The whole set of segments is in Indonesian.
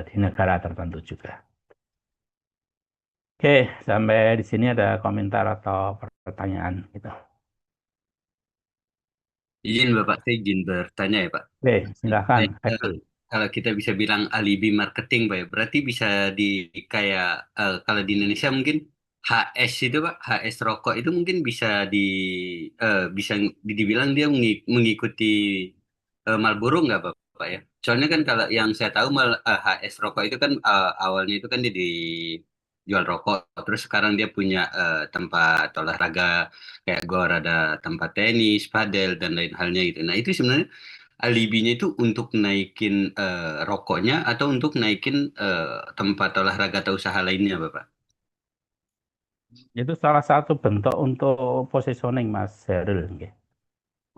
di negara tertentu juga. Oke, sampai di sini ada komentar atau pertanyaan gitu. Izin Bapak, saya izin bertanya ya Pak. Oke, silakan. Saya, kalau kita bisa bilang alibi marketing Pak ya, berarti bisa di kayak kalau di Indonesia mungkin HS itu Pak, HS rokok itu mungkin bisa bisa dibilang dia mengikuti Marlboro nggak Bapak ya? Soalnya kan kalau yang saya tahu HS rokok itu kan awalnya itu kan dia dijual rokok, terus sekarang dia punya tempat olahraga kayak gor, ada tempat tenis, padel dan lain halnya gitu. Nah itu sebenarnya alibinya itu untuk naikin rokoknya atau untuk naikin tempat olahraga atau usaha lainnya, Bapak? Itu salah satu bentuk untuk positioning Mas Herul. Nggih.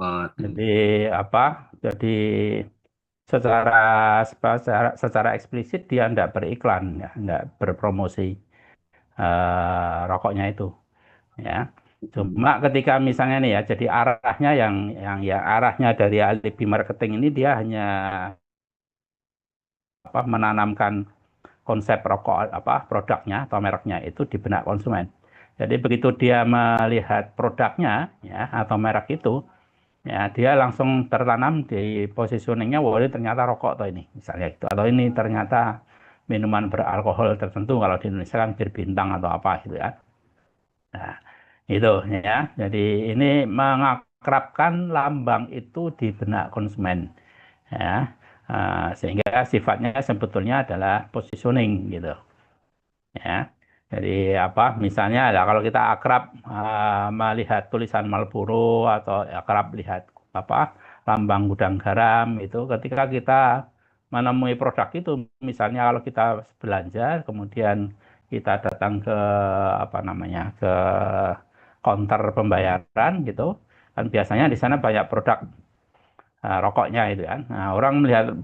Oh, Jadi apa? Jadi secara secara eksplisit dia tidak beriklan, ya, tidak berpromosi rokoknya itu. Ya, mm, cuma ketika misalnya nih ya, jadi arahnya yang arahnya dari alibi marketing ini dia hanya menanamkan konsep rokok produknya atau mereknya itu di benak konsumen. Jadi begitu dia melihat produknya ya atau merek itu, ya dia langsung tertanam di positioningnya, wah ini ternyata rokok atau ini misalnya gitu, atau ini ternyata minuman beralkohol tertentu, kalau di Indonesia kan bir bintang atau apa gitu ya. Nah, itu ya. Jadi ini mengakrabkan lambang itu di benak konsumen ya. Sehingga sifatnya sebetulnya adalah positioning gitu ya. Jadi misalnya lah kalau kita akrab melihat tulisan Marlboro atau akrab lihat apa lambang gudang garam itu, ketika kita menemui produk itu, misalnya kalau kita belanja kemudian kita datang ke ke counter pembayaran gitu, kan biasanya di sana banyak produk rokoknya itu kan. Nah, orang melihat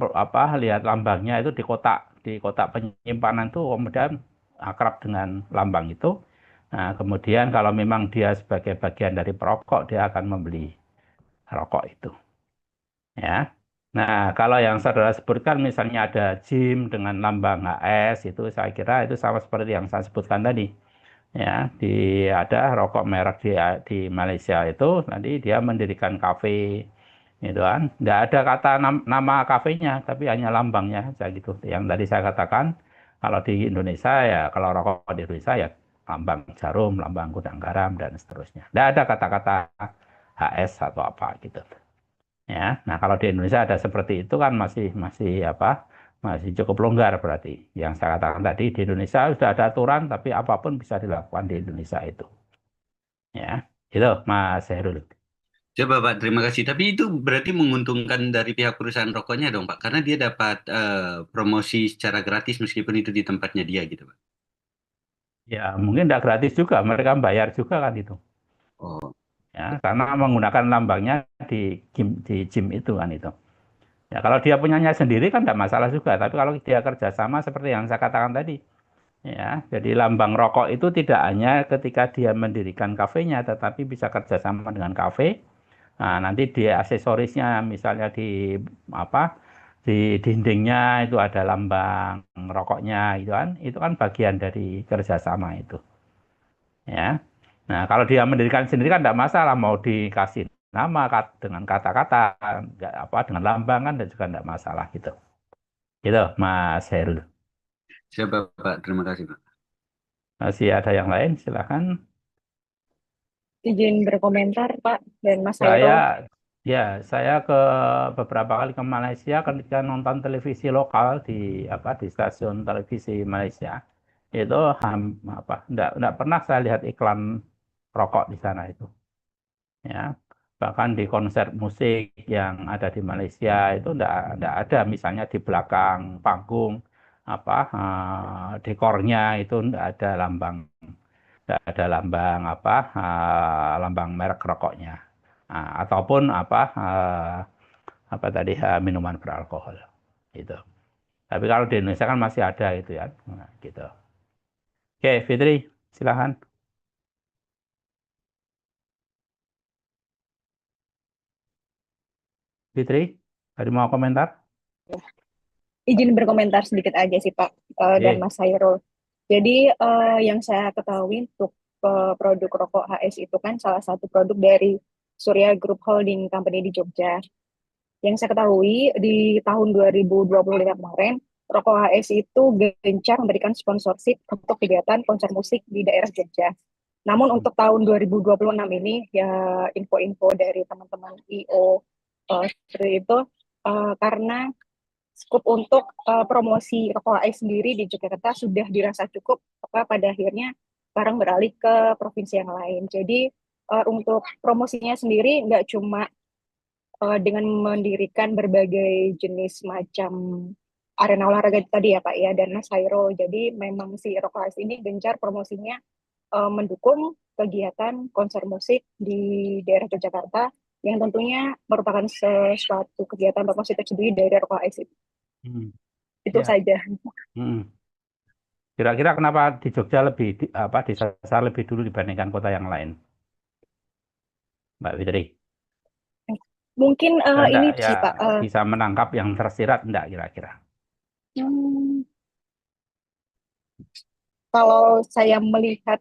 lihat lambangnya itu di kotak penyimpanan tuh, kemudian akrab dengan lambang itu. Nah, kemudian kalau memang dia sebagai bagian dari perokok, dia akan membeli rokok itu. Ya. Nah, kalau yang saudara sebutkan misalnya ada gym dengan lambang HS, itu saya kira itu sama seperti yang saya sebutkan tadi. Ya, ada rokok merek di Malaysia itu, nanti dia mendirikan kafe gitu kan. Nggak ada kata nama kafenya, tapi hanya lambangnya saja gitu. Yang tadi saya katakan, kalau di Indonesia ya, kalau rokok di Indonesia ya lambang jarum, lambang gudang garam dan seterusnya. Nggak ada kata-kata HS atau apa gitu. Ya, nah kalau di Indonesia ada seperti itu kan masih masih masih cukup longgar berarti. Yang saya katakan tadi, di Indonesia sudah ada aturan, tapi apapun bisa dilakukan di Indonesia itu. Ya, itu Mas Herul. Coba Pak, terima kasih. Tapi itu berarti menguntungkan dari pihak perusahaan rokoknya dong Pak, karena dia dapat promosi secara gratis meskipun itu di tempatnya dia gitu Pak. Ya, mungkin tidak gratis juga, mereka bayar juga kan itu. Oh, Ya, karena menggunakan lambangnya di gym itu kan itu. Ya, kalau dia punyanya sendiri kan tidak masalah juga, tapi kalau dia kerjasama seperti yang saya katakan tadi, ya, jadi lambang rokok itu tidak hanya ketika dia mendirikan kafenya, tetapi bisa kerjasama dengan kafe. Nah, nanti di aksesorisnya, misalnya apa di dindingnya itu ada lambang rokoknya, itu kan bagian dari kerjasama itu. Ya. Nah, kalau dia mendirikan sendiri kan tidak masalah, mau dikasih nama dengan kata-kata, nggak dengan lambang kan dan juga tidak masalah gitu. Gitu, Mas Herul. siapa Pak? Terima kasih Pak. Masih ada yang lain, silakan. Izin berkomentar, Pak dan Mas Saya, Hairul. ya, saya beberapa kali ke Malaysia ketika nonton televisi lokal di stasiun televisi Malaysia. Itu enggak pernah saya lihat iklan rokok di sana itu. Ya, bahkan di konser musik yang ada di Malaysia itu enggak ada, misalnya di belakang panggung dekornya itu enggak ada lambang lambang merek rokoknya. Nah, ataupun tadi minuman beralkohol itu. Tapi kalau di Indonesia kan masih ada itu ya. Nah, gitu. Oke, Fitri, silakan. Fitri, tadi mau komentar? izin berkomentar sedikit aja sih Pak dan Eh, Mas Hairul. Jadi yang saya ketahui untuk produk rokok HS itu kan salah satu produk dari Surya Group Holding Company di Jogja. Yang saya ketahui di tahun 2025 kemarin, rokok HS itu gencar memberikan sponsorship untuk kegiatan konser musik di daerah Jogja. Namun untuk tahun 2026 ini ya info-info dari teman-teman IO seperti itu karena skup untuk promosi rokok AIS sendiri di Yogyakarta sudah dirasa cukup, maka pada akhirnya sekarang beralih ke provinsi yang lain. Jadi untuk promosinya sendiri nggak cuma dengan mendirikan berbagai jenis macam arena olahraga tadi ya Pak ya dan Mas Hairo. Jadi memang si Rokok AIS ini gencar promosinya mendukung kegiatan konser musik di daerah Yogyakarta yang tentunya merupakan sesuatu kegiatan promosi tersendiri dari Rokok AIS itu. hmm, Itu ya. saja. Hmm. Kira-kira kenapa di Jogja lebih disasar lebih dulu dibandingkan kota yang lain, Mbak Fitri? Mungkin Enggak, ini ya sih Pak. bisa menangkap yang tersirat enggak kira-kira? Hmm, Kalau saya melihat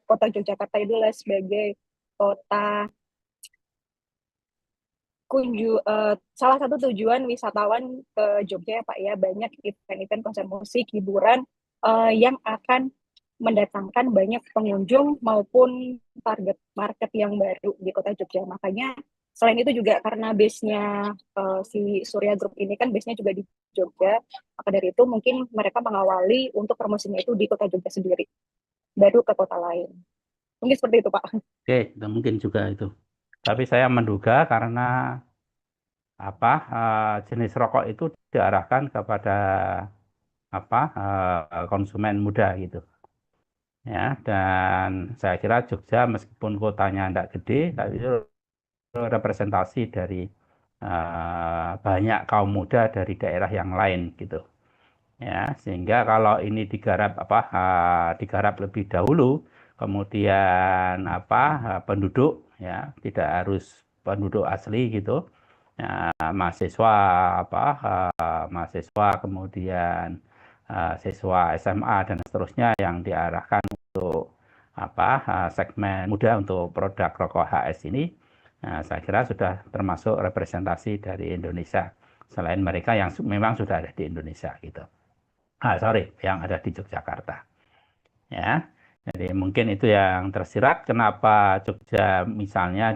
kota Yogyakarta itu adalah sebagai kota salah satu tujuan wisatawan ke Jogja ya Pak ya, banyak event-event konser musik, hiburan yang akan mendatangkan banyak pengunjung maupun target market yang baru di kota Jogja. Makanya selain itu juga karena base-nya si Surya Group ini kan base-nya juga di Jogja, maka dari itu mungkin mereka mengawali untuk promosinya itu di kota Jogja sendiri, baru ke kota lain. Mungkin seperti itu Pak. Oke, itu mungkin juga itu. Tapi saya menduga karena jenis rokok itu diarahkan kepada konsumen muda gitu. Ya, dan saya kira Jogja meskipun kotanya tidak gede, tapi itu representasi dari banyak kaum muda dari daerah yang lain gitu. Ya, sehingga kalau ini digarap lebih dahulu, kemudian penduduk ya tidak harus penduduk asli gitu, ya, mahasiswa mahasiswa kemudian siswa SMA dan seterusnya yang diarahkan untuk segmen muda untuk produk rokok HS ini, nah, saya kira sudah termasuk representasi dari Indonesia selain mereka yang memang sudah ada di Indonesia gitu. Sorry, yang ada di Yogyakarta. Ya, jadi mungkin itu yang tersirat kenapa Jogja misalnya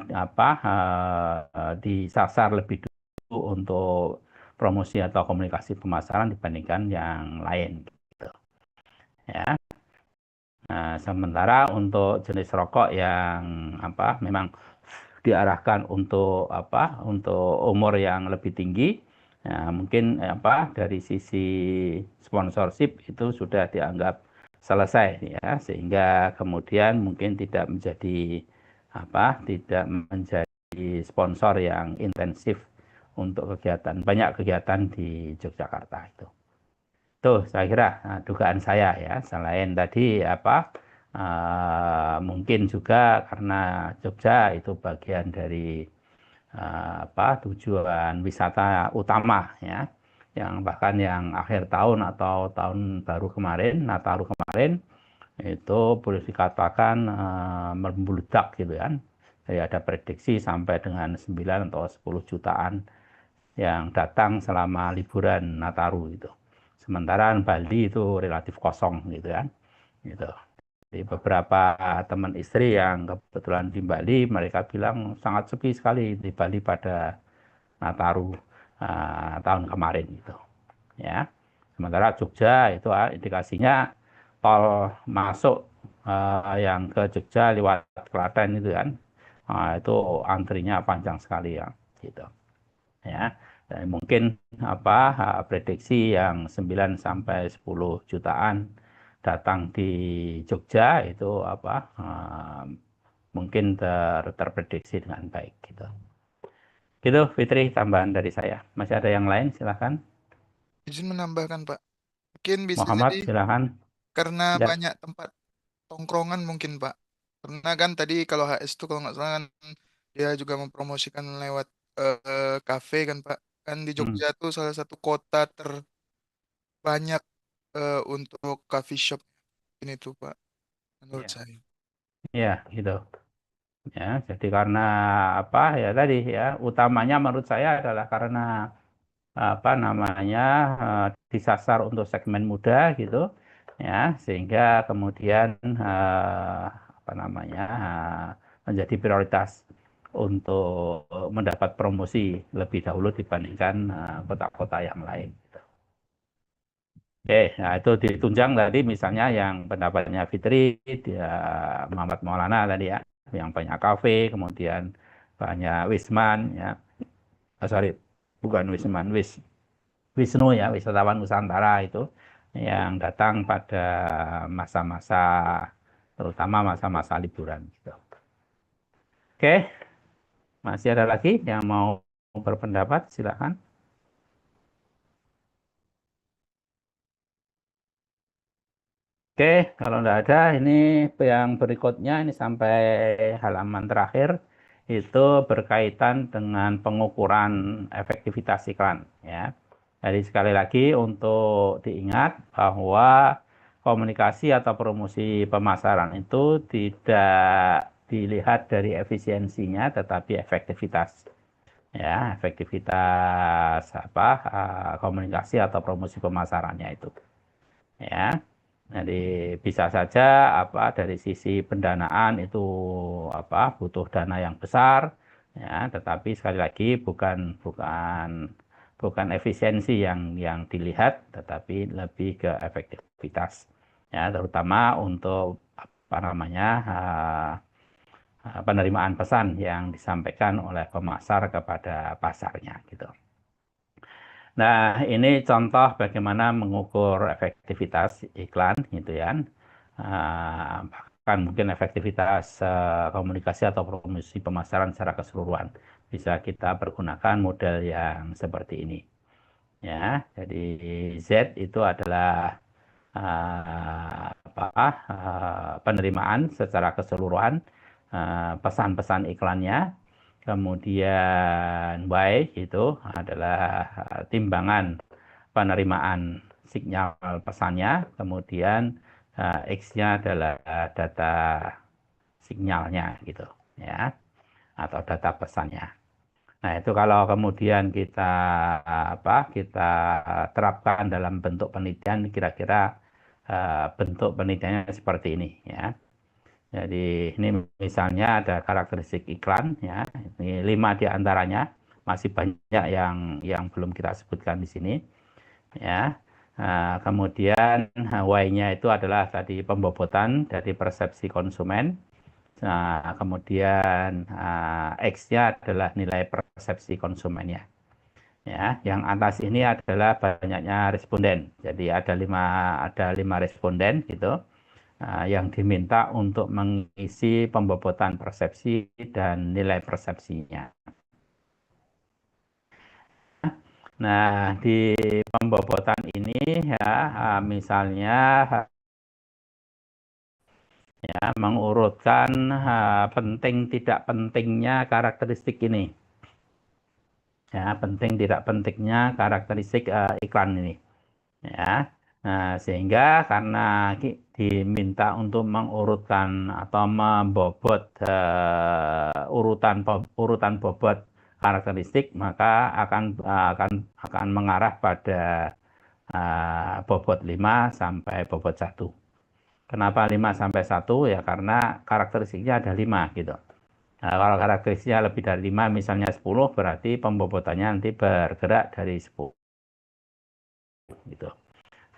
disasar lebih dulu untuk promosi atau komunikasi pemasaran dibandingkan yang lain. Gitu. Ya. Nah, sementara untuk jenis rokok yang memang diarahkan untuk umur yang lebih tinggi, ya, mungkin dari sisi sponsorship itu sudah dianggap selesai ya, sehingga kemudian mungkin tidak menjadi sponsor yang intensif untuk banyak kegiatan di Yogyakarta itu. Tuh, saya kira dugaan saya ya. Selain tadi mungkin juga karena Jogja itu bagian dari tujuan wisata utama ya. Yang bahkan yang akhir tahun atau tahun baru kemarin, Nataru kemarin itu boleh dikatakan membludak gitu kan. Jadi ada prediksi sampai dengan 9 atau 10 jutaan yang datang selama liburan Nataru itu. Sementara Bali itu relatif kosong gitu kan. Gitu. Di beberapa teman istri yang kebetulan di Bali, mereka bilang sangat sepi sekali di Bali pada Nataru tahun kemarin gitu. Ya. Sementara Jogja itu indikasinya tol masuk yang ke Jogja lewat Klaten itu kan, itu antrinya panjang sekali ya, gitu. Ya, dan mungkin prediksi yang 9 sampai 10 jutaan datang di Jogja itu mungkin terprediksi dengan baik gitu. Gitu Fitri, tambahan dari saya. Masih ada yang lain? Silakan. Izin menambahkan, Pak. Mungkin bisa jadi Muhammad, silakan. karena Ya. banyak tempat tongkrongan mungkin, Pak. Karena kan tadi kalau HS itu kalau nggak salah kan dia juga mempromosikan lewat kafe kan, Pak. Kan di Hmm, Jogja tuh salah satu kota terbanyak untuk coffee shop ini tuh Pak, menurut ya, saya. ya, gitu. Ya, jadi karena apa ya tadi ya, utamanya menurut saya adalah karena apa namanya disasar untuk segmen muda gitu, ya, sehingga kemudian apa namanya menjadi prioritas untuk mendapat promosi lebih dahulu dibandingkan kota-kota yang lain. Oke, nah itu ditunjang tadi misalnya yang pendapatnya Fitri, dia Muhammad Maulana tadi ya, yang banyak kafe, kemudian banyak Wisman, ya, sorry, bukan Wisman, Wisnu ya, wisatawan Nusantara itu yang datang pada masa-masa, terutama masa-masa liburan. Gitu. Oke, masih ada lagi yang mau berpendapat, silakan. Oke, kalau tidak ada, ini yang berikutnya ini sampai halaman terakhir itu berkaitan dengan pengukuran efektivitas iklan. Ya, jadi sekali lagi untuk diingat bahwa komunikasi atau promosi pemasaran itu tidak dilihat dari efisiensinya, tetapi efektivitas. Ya, efektivitas apa komunikasi atau promosi pemasarannya itu. Ya. Jadi bisa saja apa dari sisi pendanaan itu apa butuh dana yang besar ya, tetapi sekali lagi bukan efisiensi yang dilihat, tetapi lebih ke efektivitas ya, terutama untuk apa namanya penerimaan pesan yang disampaikan oleh pemasar kepada pasarnya gitu. Nah, ini contoh bagaimana mengukur efektivitas iklan, gitu ya. Bahkan mungkin efektivitas komunikasi atau promosi pemasaran secara keseluruhan. Bisa kita pergunakan model yang seperti ini. Ya, jadi Z itu adalah penerimaan secara keseluruhan pesan-pesan iklannya. Kemudian Y itu adalah timbangan penerimaan sinyal pesannya. Kemudian X-nya adalah data sinyalnya gitu ya, atau data pesannya. Nah, itu kalau kemudian kita terapkan dalam bentuk penelitian, kira-kira bentuk penelitiannya seperti ini ya. Jadi ini misalnya ada karakteristik iklan ya. Ini 5 di antaranya, masih banyak yang belum kita sebutkan di sini ya. Kemudian Y-nya itu adalah tadi pembobotan dari persepsi konsumen. Nah, kemudian X-nya adalah nilai persepsi konsumennya. Ya, yang atas ini adalah banyaknya responden. Jadi ada lima responden gitu yang diminta untuk mengisi pembobotan persepsi dan nilai persepsinya. Nah, di pembobotan ini ya misalnya ya mengurutkan penting tidak pentingnya karakteristik ini. Ya, penting tidak pentingnya karakteristik iklan ini. Ya. Nah, sehingga karena diminta untuk mengurutkan atau membobot urutan bobot karakteristik, maka akan mengarah pada bobot 5 sampai bobot 1. Kenapa 5 sampai 1? Ya karena karakteristiknya ada 5 gitu. Nah, kalau karakteristiknya lebih dari 5, misalnya 10, berarti pembobotannya nanti bergerak dari 10 gitu.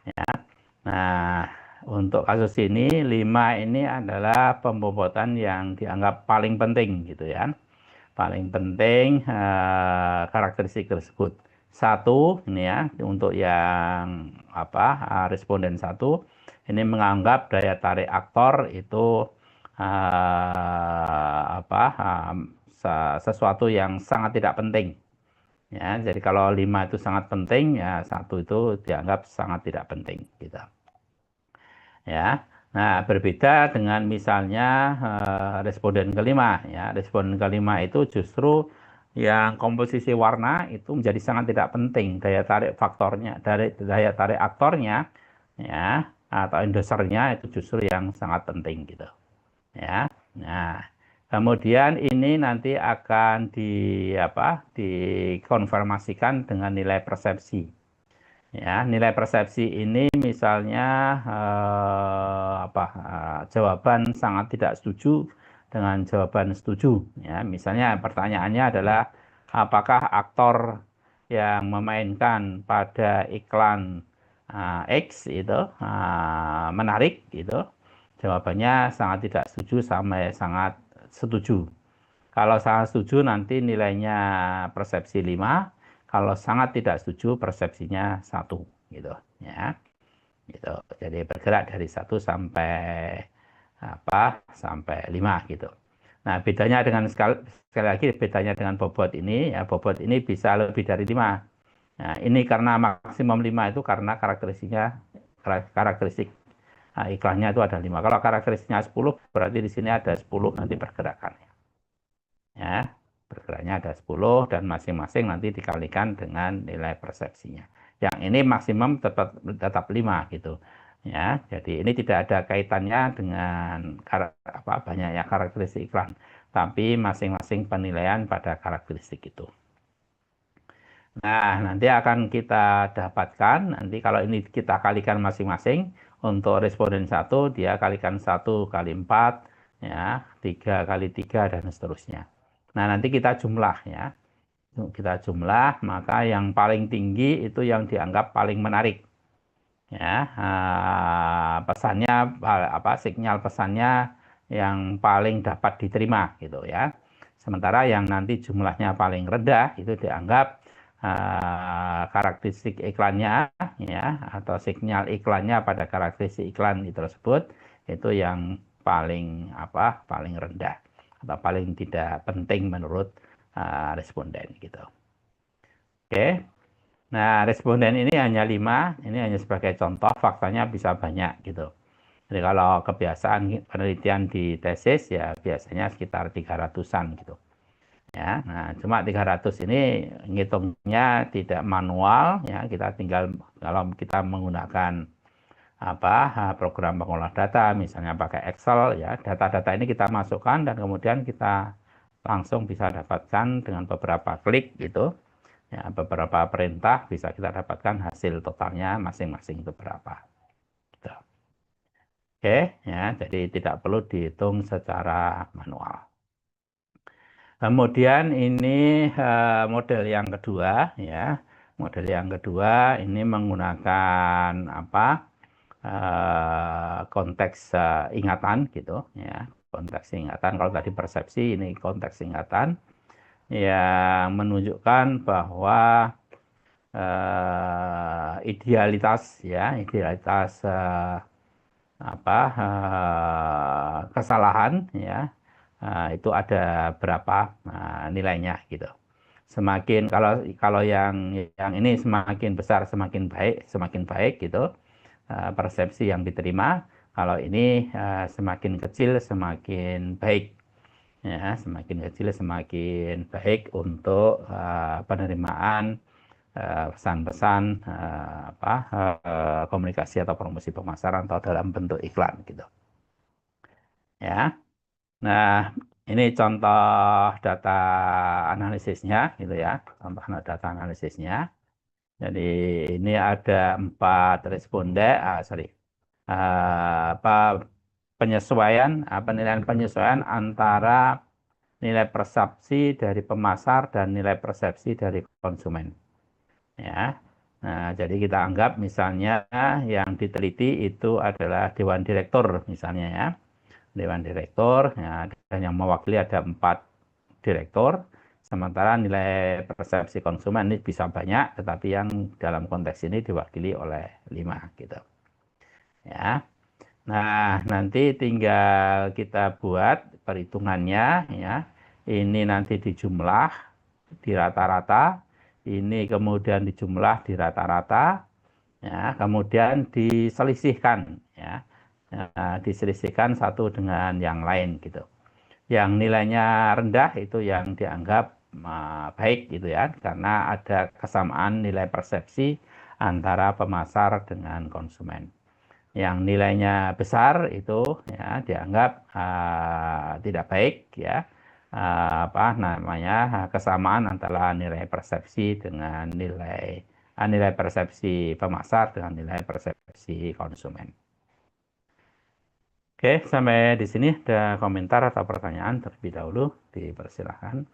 Ya. Nah, untuk kasus ini 5 ini adalah pembobotan yang dianggap paling penting gitu ya. Paling penting karakteristik tersebut. Satu ini ya untuk yang responden satu ini menganggap daya tarik aktor itu sesuatu yang sangat tidak penting. Ya, jadi kalau 5 itu sangat penting, ya satu itu dianggap sangat tidak penting gitu. Ya. Nah, berbeda dengan misalnya responden kelima ya. Responden kelima itu justru yang komposisi warna itu menjadi sangat tidak penting. Daya tarik faktornya, dari daya tarik aktornya, ya, atau endorsernya itu justru yang sangat penting gitu, ya. Nah, kemudian ini nanti akan dikonfirmasikan dengan nilai persepsi. Ya, nilai persepsi ini misalnya jawaban sangat tidak setuju dengan jawaban setuju. Ya, misalnya pertanyaannya adalah apakah aktor yang memainkan pada iklan X itu menarik gitu. Jawabannya sangat tidak setuju sampai sangat setuju. Kalau sangat setuju nanti nilainya persepsi 5, kalau sangat tidak setuju persepsinya 1 gitu ya. Gitu. Jadi bergerak dari 1 sampai 5 gitu. Nah, bedanya dengan sekali lagi bedanya dengan bobot ini ya, bobot ini bisa lebih dari 5. Nah, ini karena maksimum 5 itu karena karakteristik iklannya itu ada 5. Kalau karakteristiknya 10 berarti di sini ada 10 nanti pergerakannya. Ya, pergerakannya ada 10 dan masing-masing nanti dikalikan dengan nilai persepsinya. Yang ini maksimum tetap 5 gitu. Ya, jadi ini tidak ada kaitannya dengan banyaknya karakteristik iklan, tapi masing-masing penilaian pada karakteristik itu. Nah, nanti akan kita dapatkan, nanti kalau ini kita kalikan masing-masing, untuk responden 1, dia kalikan 1 kali 4, ya, 3 kali 3, dan seterusnya. Nah, nanti kita jumlah ya. Kita jumlah, maka yang paling tinggi itu yang dianggap paling menarik. Ya, pesannya sinyal pesannya yang paling dapat diterima gitu ya. Sementara yang nanti jumlahnya paling rendah itu dianggap karakteristik iklannya ya, atau sinyal iklannya pada karakteristik iklan tersebut itu yang paling paling rendah atau paling tidak penting menurut responden gitu. Oke. Nah, responden ini hanya 5, ini hanya sebagai contoh, faktanya bisa banyak gitu. Jadi kalau kebiasaan penelitian di tesis ya biasanya sekitar 300-an gitu. Ya, nah cuma 300 ini ngitungnya tidak manual ya, kita tinggal kalau kita menggunakan program pengolah data misalnya pakai Excel ya, data-data ini kita masukkan dan kemudian kita langsung bisa dapatkan dengan beberapa klik gitu. Ya, beberapa perintah bisa kita dapatkan hasil totalnya masing-masing itu berapa. Gitu. Oke, ya, jadi tidak perlu dihitung secara manual. Kemudian ini model yang kedua, ya, model yang kedua ini menggunakan konteks ingatan gitu, ya, konteks ingatan. Kalau tadi persepsi, ini konteks ingatan yang menunjukkan bahwa idealitas kesalahan ya itu ada berapa nilainya gitu. Semakin kalau yang ini semakin besar semakin baik gitu persepsi yang diterima. Kalau ini semakin kecil semakin baik ya, semakin kecil semakin baik untuk penerimaan pesan-pesan komunikasi atau promosi pemasaran atau dalam bentuk iklan gitu ya. Nah, ini contoh data analisisnya gitu ya, contoh data analisisnya. Jadi ini ada 4 responden, penilaian penyesuaian antara nilai persepsi dari pemasar dan nilai persepsi dari konsumen. Ya. Nah, jadi kita anggap misalnya yang diteliti itu adalah Dewan Direktur misalnya ya. Dewan Direktur ya, dan yang mewakili ada 4 direktur. Sementara nilai persepsi konsumen ini bisa banyak, tetapi yang dalam konteks ini diwakili oleh 5 gitu. Ya. Nah, nanti tinggal kita buat perhitungannya ya. Ini nanti dijumlah di rata-rata, ini kemudian dijumlah di rata-rata, ya, kemudian diselisihkan ya. Nah, diselisihkan satu dengan yang lain gitu. Yang nilainya rendah itu yang dianggap baik gitu ya, karena ada kesamaan nilai persepsi antara pemasar dengan konsumen. Yang nilainya besar itu ya dianggap tidak baik ya, apa namanya, kesamaan antara nilai persepsi dengan nilai persepsi pemasar dengan nilai persepsi konsumen. Oke, sampai di sini ada komentar atau pertanyaan terlebih dahulu, dipersilahkan.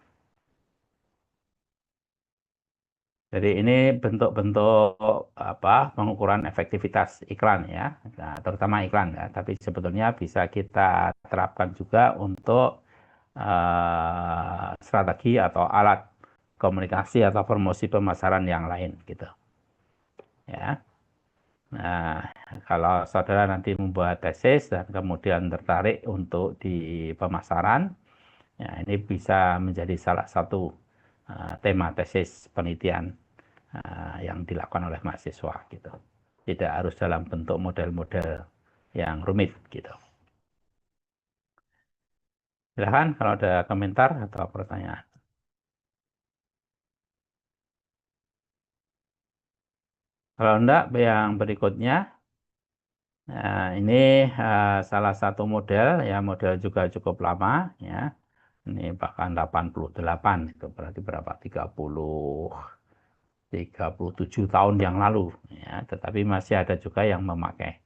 Jadi ini bentuk-bentuk apa pengukuran efektivitas iklan ya, nah, terutama iklan ya. Tapi sebetulnya bisa kita terapkan juga untuk strategi atau alat komunikasi atau promosi pemasaran yang lain gitu. Ya. Nah, kalau saudara nanti membuat tesis dan kemudian tertarik untuk di pemasaran, ya ini bisa menjadi salah satu tema tesis penelitian yang dilakukan oleh mahasiswa gitu. Tidak harus dalam bentuk model-model yang rumit gitu. Silahkan kalau ada komentar atau pertanyaan. Kalau enggak, yang berikutnya, nah, ini salah satu model, ya model juga cukup lama, ya. Ini bahkan 88, itu berarti berapa? 37 tahun yang lalu, ya. Tetapi masih ada juga yang memakai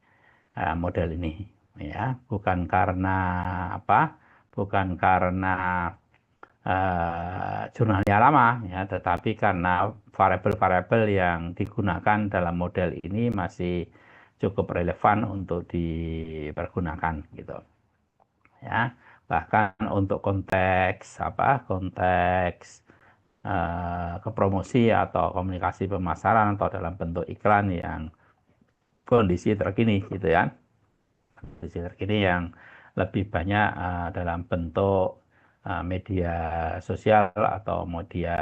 model ini, ya. Bukan karena apa? Bukan karena jurnalnya lama, ya, tetapi karena variabel-variabel yang digunakan dalam model ini masih cukup relevan untuk dipergunakan, gitu. Ya, bahkan untuk konteks kepromosi atau komunikasi pemasaran atau dalam bentuk iklan yang kondisi terkini, gitu ya. Kondisi terkini yang lebih banyak dalam bentuk media sosial atau media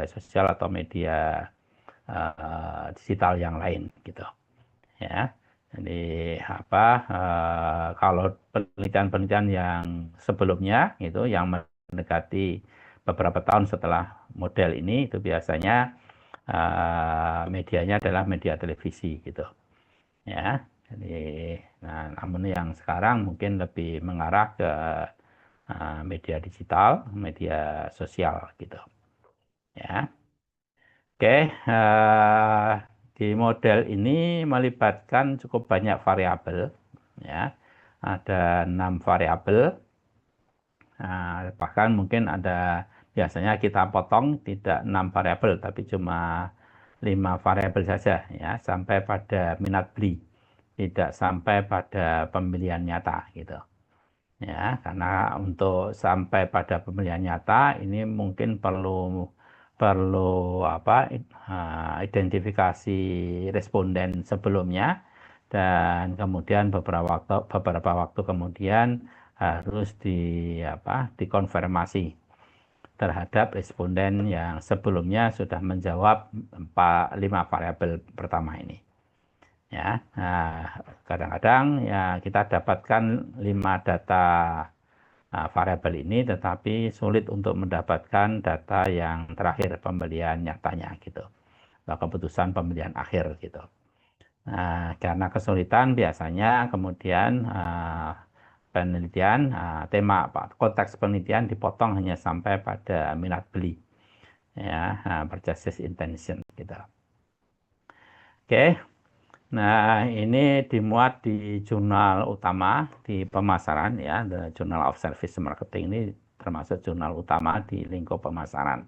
sosial atau media digital yang lain gitu ya. Jadi kalau penelitian-penelitian yang sebelumnya itu yang mendekati beberapa tahun setelah model ini itu biasanya medianya adalah media televisi gitu ya. Jadi, nah, namun yang sekarang mungkin lebih mengarah ke media digital, media sosial gitu. Ya, oke. Di model ini melibatkan cukup banyak variabel. Ya, ada 6 variabel. Bahkan mungkin ada biasanya kita potong tidak 6 variabel, tapi cuma 5 variabel saja ya, sampai pada minat beli, tidak sampai pada pembelian nyata gitu ya, karena untuk sampai pada pembelian nyata ini mungkin perlu identifikasi responden sebelumnya dan kemudian beberapa waktu kemudian harus dikonfirmasi terhadap responden yang sebelumnya sudah menjawab 5 variabel pertama ini. Ya, kadang-kadang ya kita dapatkan 5 data variabel ini, tetapi sulit untuk mendapatkan data yang terakhir pembelian nyatanya gitu, atau keputusan pembelian akhir gitu. Nah, karena kesulitan biasanya kemudian penelitian konteks penelitian dipotong hanya sampai pada minat beli ya, purchase intention gitu. Oke. Nah, ini dimuat di jurnal utama di pemasaran ya, The Journal of Service Marketing ini termasuk jurnal utama di lingkup pemasaran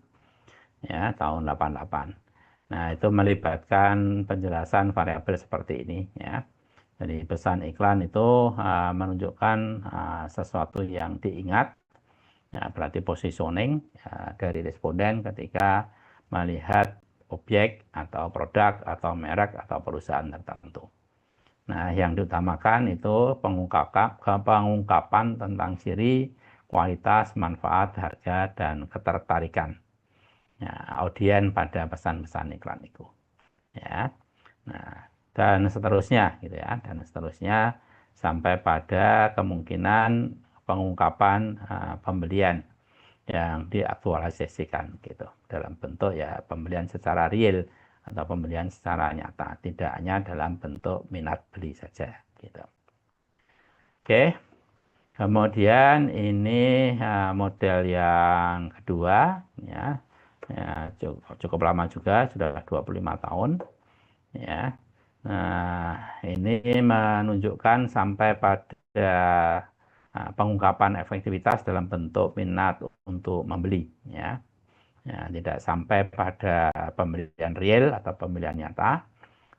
ya, tahun 88. Nah, itu melibatkan penjelasan variabel seperti ini ya. Jadi pesan iklan itu menunjukkan sesuatu yang diingat, ya, berarti positioning ya, dari responden ketika melihat objek atau produk atau merek atau perusahaan tertentu. Nah, yang diutamakan itu pengungkapan tentang ciri, kualitas, manfaat, harga, dan ketertarikan ya, audien pada pesan-pesan iklan itu. Ya, nah, dan seterusnya gitu ya, dan seterusnya sampai pada kemungkinan pengungkapan pembelian yang diaktualisasikan gitu dalam bentuk ya pembelian secara real atau pembelian secara nyata, tidak hanya dalam bentuk minat beli saja gitu. Oke, kemudian ini model yang kedua ya, cukup lama juga, sudah 25 tahun ya. Nah, ini menunjukkan sampai pada pengungkapan efektivitas dalam bentuk minat untuk membeli ya. Ya, tidak sampai pada pembelian real atau pembelian nyata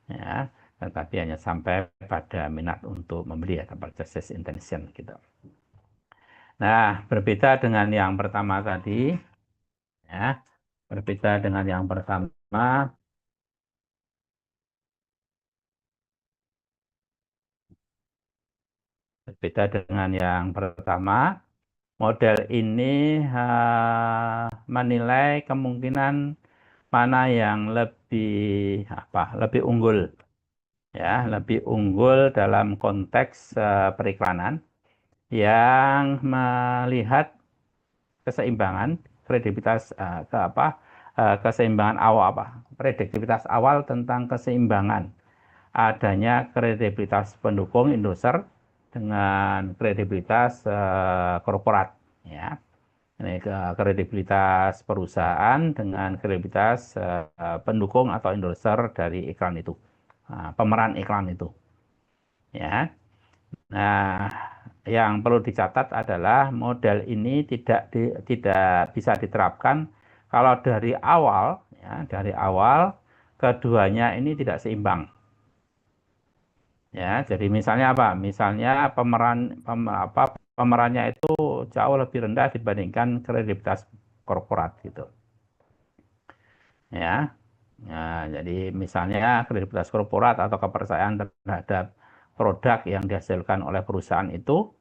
ya, tetapi hanya sampai pada minat untuk membeli atau purchase intention gitu. Nah, berbeda dengan yang pertama tadi ya, berbeda dengan yang pertama. Berbeda dengan yang pertama, model ini menilai kemungkinan mana yang lebih unggul ya, lebih unggul dalam konteks periklanan yang melihat keseimbangan kredibilitas keseimbangan awal prediktivitas awal tentang keseimbangan adanya kredibilitas pendukung endorser dengan kredibilitas korporat ya. Ini kredibilitas perusahaan dengan kredibilitas pendukung atau endorser dari iklan itu, pemeran iklan itu ya. Nah, yang perlu dicatat adalah model ini tidak bisa diterapkan kalau dari awal ya, dari awal keduanya ini tidak seimbang. Ya, jadi misalnya apa? Misalnya pemerannya itu jauh lebih rendah dibandingkan kredibilitas korporat gitu. Ya. Nah, jadi misalnya kredibilitas korporat atau kepercayaan terhadap produk yang dihasilkan oleh perusahaan itu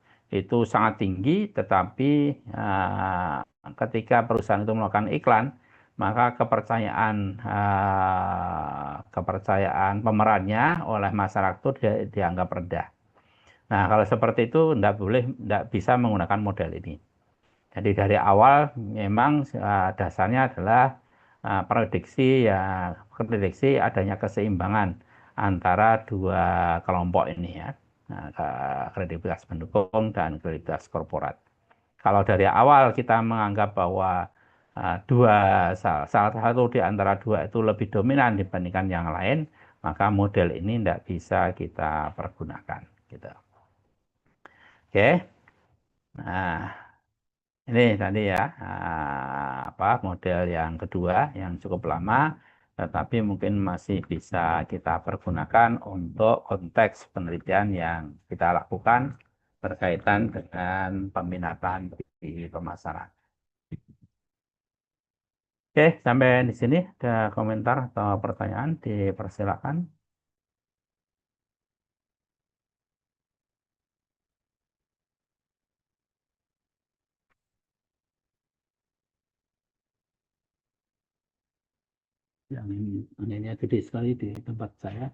sangat tinggi, tetapi ketika perusahaan itu melakukan iklan, maka kepercayaan pemerannya oleh masyarakat itu dianggap rendah. Nah, kalau seperti itu tidak bisa menggunakan model ini. Jadi dari awal memang dasarnya adalah prediksi adanya keseimbangan antara dua kelompok ini ya, kredibilitas pendukung dan kredibilitas korporat. Kalau dari awal kita menganggap bahwa salah satu di antara dua itu lebih dominan dibandingkan yang lain, maka model ini tidak bisa kita pergunakan. Gitu. Oke, nah ini tadi ya model yang kedua yang cukup lama, tetapi mungkin masih bisa kita pergunakan untuk konteks penelitian yang kita lakukan berkaitan dengan peminatan di pemasaran. Oke, sampai di sini ada komentar atau pertanyaan, dipersilakan. Yang ini gede sekali di tempat saya.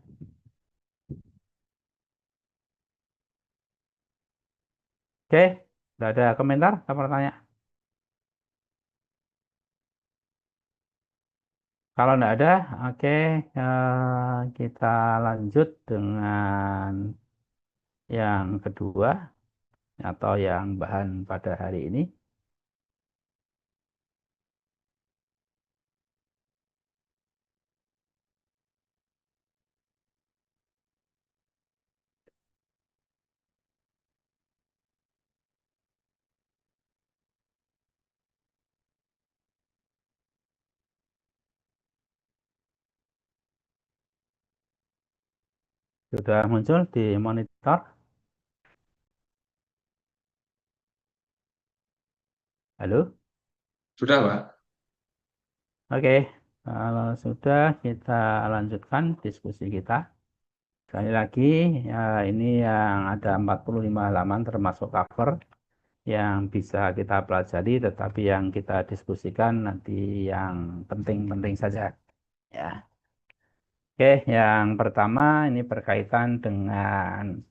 Oke, tidak ada komentar atau pertanyaan? Kalau tidak ada, oke, kita lanjut dengan yang kedua atau yang bahan pada hari ini. Sudah muncul di monitor? Halo? Sudah, Pak. Oke, kalau sudah kita lanjutkan diskusi kita. Sekali lagi, ya, ini yang ada 45 halaman termasuk cover yang bisa kita pelajari, tetapi yang kita diskusikan nanti yang penting-penting saja. Ya. Oke, yang pertama ini berkaitan dengan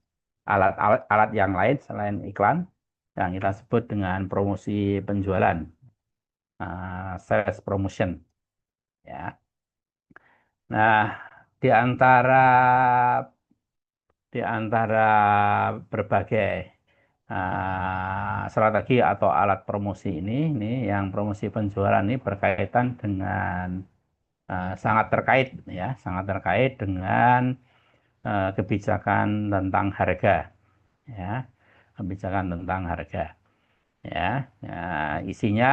alat yang lain selain iklan yang kita sebut dengan promosi penjualan. sales promotion, ya. Nah, di antara berbagai strategi atau alat promosi ini yang promosi penjualan ini berkaitan dengan sangat terkait, ya, sangat terkait dengan kebijakan tentang harga, ya, kebijakan tentang harga, ya. Isinya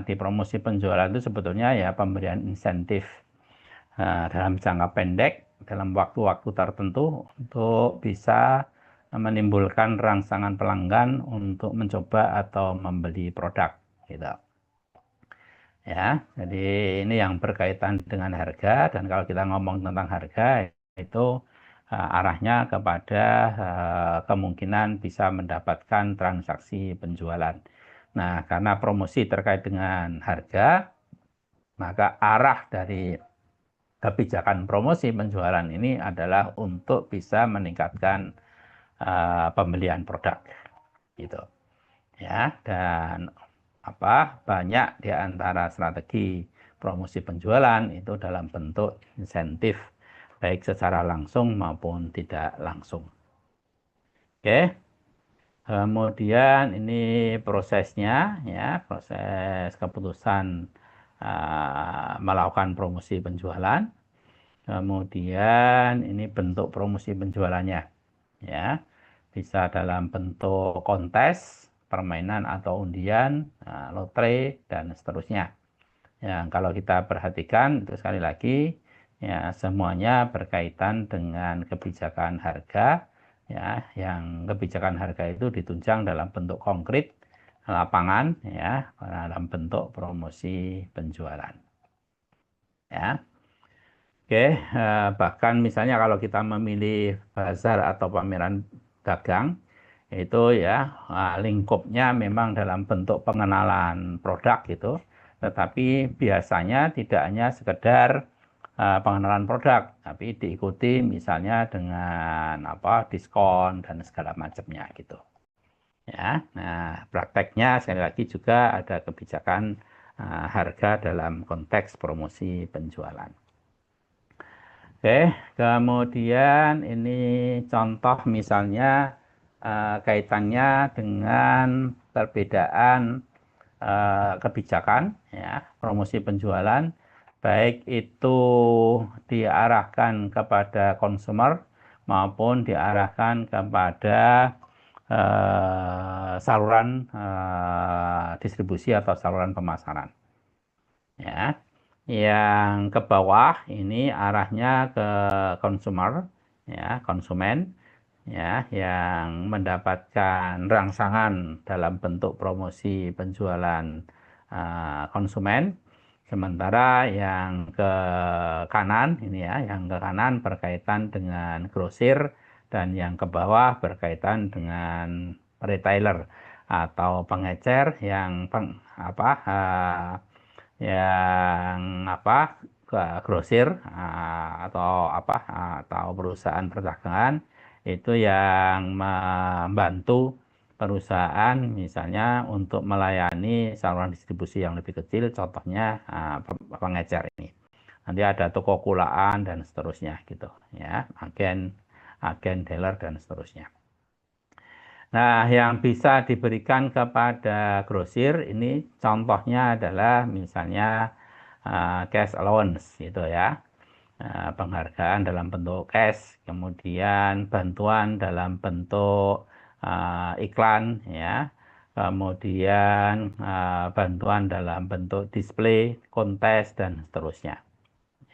di promosi penjualan itu sebetulnya ya pemberian insentif dalam jangka pendek dalam waktu-waktu tertentu untuk bisa menimbulkan rangsangan pelanggan untuk mencoba atau membeli produk, gitu. Ya, jadi ini yang berkaitan dengan harga, dan kalau kita ngomong tentang harga itu arahnya kepada kemungkinan bisa mendapatkan transaksi penjualan. Nah, karena promosi terkait dengan harga, maka arah dari kebijakan promosi penjualan ini adalah untuk bisa meningkatkan pembelian produk, gitu, ya. Dan banyak di antara strategi promosi penjualan itu dalam bentuk insentif, baik secara langsung maupun tidak langsung. Oke. Kemudian ini prosesnya, ya, proses keputusan melakukan promosi penjualan. Kemudian ini bentuk promosi penjualannya, ya, bisa dalam bentuk kontes, permainan atau undian, lotre, dan seterusnya. Ya, kalau kita perhatikan itu sekali lagi, ya, semuanya berkaitan dengan kebijakan harga, ya, yang kebijakan harga itu ditunjang dalam bentuk konkret lapangan, ya, dalam bentuk promosi penjualan, ya. Oke, bahkan misalnya kalau kita memilih bazar atau pameran dagang, itu ya lingkupnya memang dalam bentuk pengenalan produk gitu, tetapi biasanya tidak hanya sekedar pengenalan produk, tapi diikuti misalnya dengan diskon dan segala macamnya gitu. Ya, nah prakteknya sekali lagi juga ada kebijakan harga dalam konteks promosi penjualan. Oke, kemudian ini contoh misalnya kaitannya dengan perbedaan kebijakan, ya, promosi penjualan, baik itu diarahkan kepada konsumer maupun diarahkan kepada saluran distribusi atau saluran pemasaran, ya. Yang ke bawah ini arahnya ke consumer, ya, konsumen, ya, yang mendapatkan rangsangan dalam bentuk promosi penjualan konsumen. Sementara yang ke kanan ini, ya, yang ke kanan berkaitan dengan grosir, dan yang ke bawah berkaitan dengan retailer atau pengecer yang grosir atau perusahaan perdagangan itu yang membantu perusahaan misalnya untuk melayani saluran distribusi yang lebih kecil, contohnya pengecer ini. Nanti ada toko kulaan dan seterusnya gitu, ya, agen dealer dan seterusnya. Nah, yang bisa diberikan kepada grosir ini contohnya adalah misalnya cash allowance gitu, ya. Penghargaan dalam bentuk cash, kemudian bantuan dalam bentuk iklan, ya. Kemudian bantuan dalam bentuk display, kontes dan seterusnya,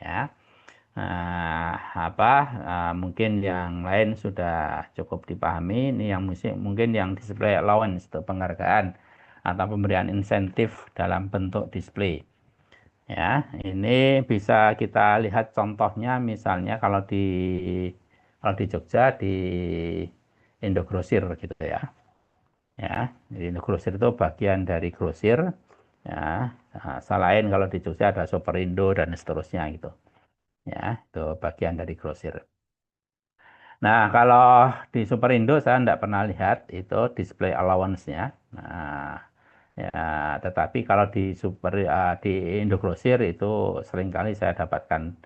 ya. Mungkin yang lain sudah cukup dipahami. Ini yang mungkin yang display allowance itu penghargaan atau pemberian insentif dalam bentuk display. Ya, ini bisa kita lihat contohnya misalnya kalau di Jogja di Indogrosir gitu, ya. Ya, jadi Indogrosir itu bagian dari grosir, ya. Selain kalau di Jogja ada Superindo dan seterusnya gitu. Ya, itu bagian dari grosir. Nah, kalau di Superindo saya tidak pernah lihat itu display allowance-nya. Nah, Ya, tetapi kalau di Indogrosir itu seringkali saya dapatkan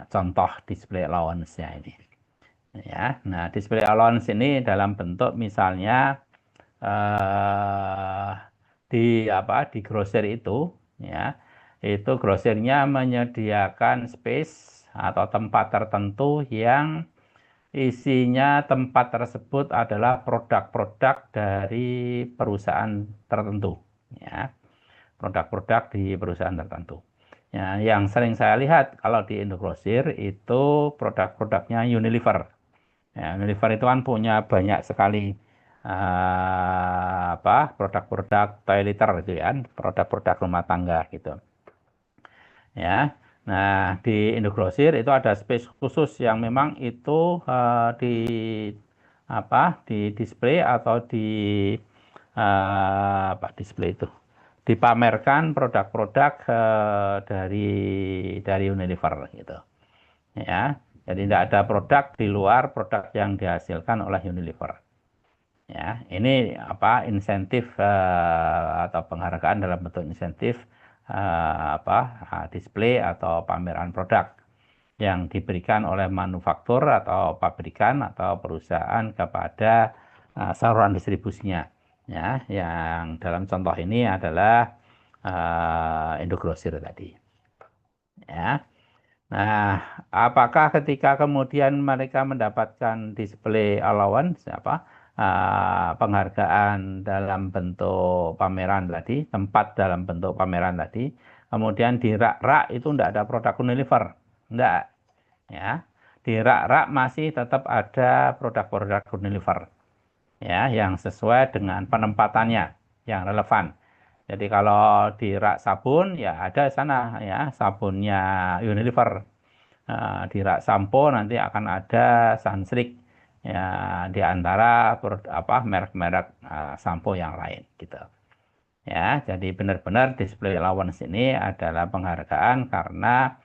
contoh display allowance-nya ini. Ya, nah display allowance ini dalam bentuk misalnya eh, di grosir itu, ya, itu grosirnya menyediakan space atau tempat tertentu yang isinya tempat tersebut adalah produk-produk dari perusahaan tertentu, ya, produk-produk di perusahaan tertentu. Ya, yang sering saya lihat kalau di Indogrosir itu produk-produknya Unilever. Ya, Unilever itu kan punya banyak sekali produk-produk toileter gitu kan, produk-produk rumah tangga gitu. Ya. Nah, di Indogrosir itu ada space khusus yang memang itu di display atau display itu dipamerkan produk-produk dari Unilever gitu. Ya. Jadi tidak ada produk di luar produk yang dihasilkan oleh Unilever. Ya, ini insentif atau penghargaan dalam bentuk insentif display atau pameran produk yang diberikan oleh manufaktur atau pabrikan atau perusahaan kepada saluran distribusinya. Ya, yang dalam contoh ini adalah Indogrosir tadi. Ya. Nah, apakah ketika kemudian mereka mendapatkan display allowance, penghargaan dalam bentuk pameran tadi, tempat dalam bentuk pameran tadi, kemudian di rak-rak itu tidak ada produk Unilever, tidak, ya. Di rak-rak masih tetap ada produk-produk Unilever, ya, yang sesuai dengan penempatannya, yang relevan. Jadi kalau di rak sabun ya ada sana ya sabunnya Unilever. Di rak sampo nanti akan ada Sunsilk ya di antara merek-merek sampo yang lain gitu. Ya, jadi benar-benar display allowance ini adalah penghargaan karena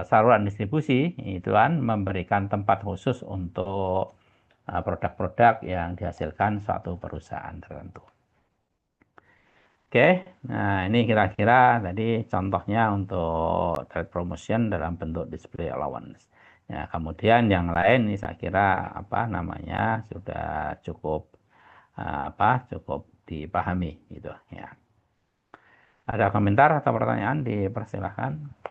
saluran distribusi itu kan memberikan tempat khusus untuk produk-produk yang dihasilkan suatu perusahaan tertentu. Oke, nah ini kira-kira tadi contohnya untuk trade promotion dalam bentuk display allowance. Ya, kemudian yang lain ini saya kira sudah cukup dipahami gitu ya. Ada komentar atau pertanyaan dipersilahkan.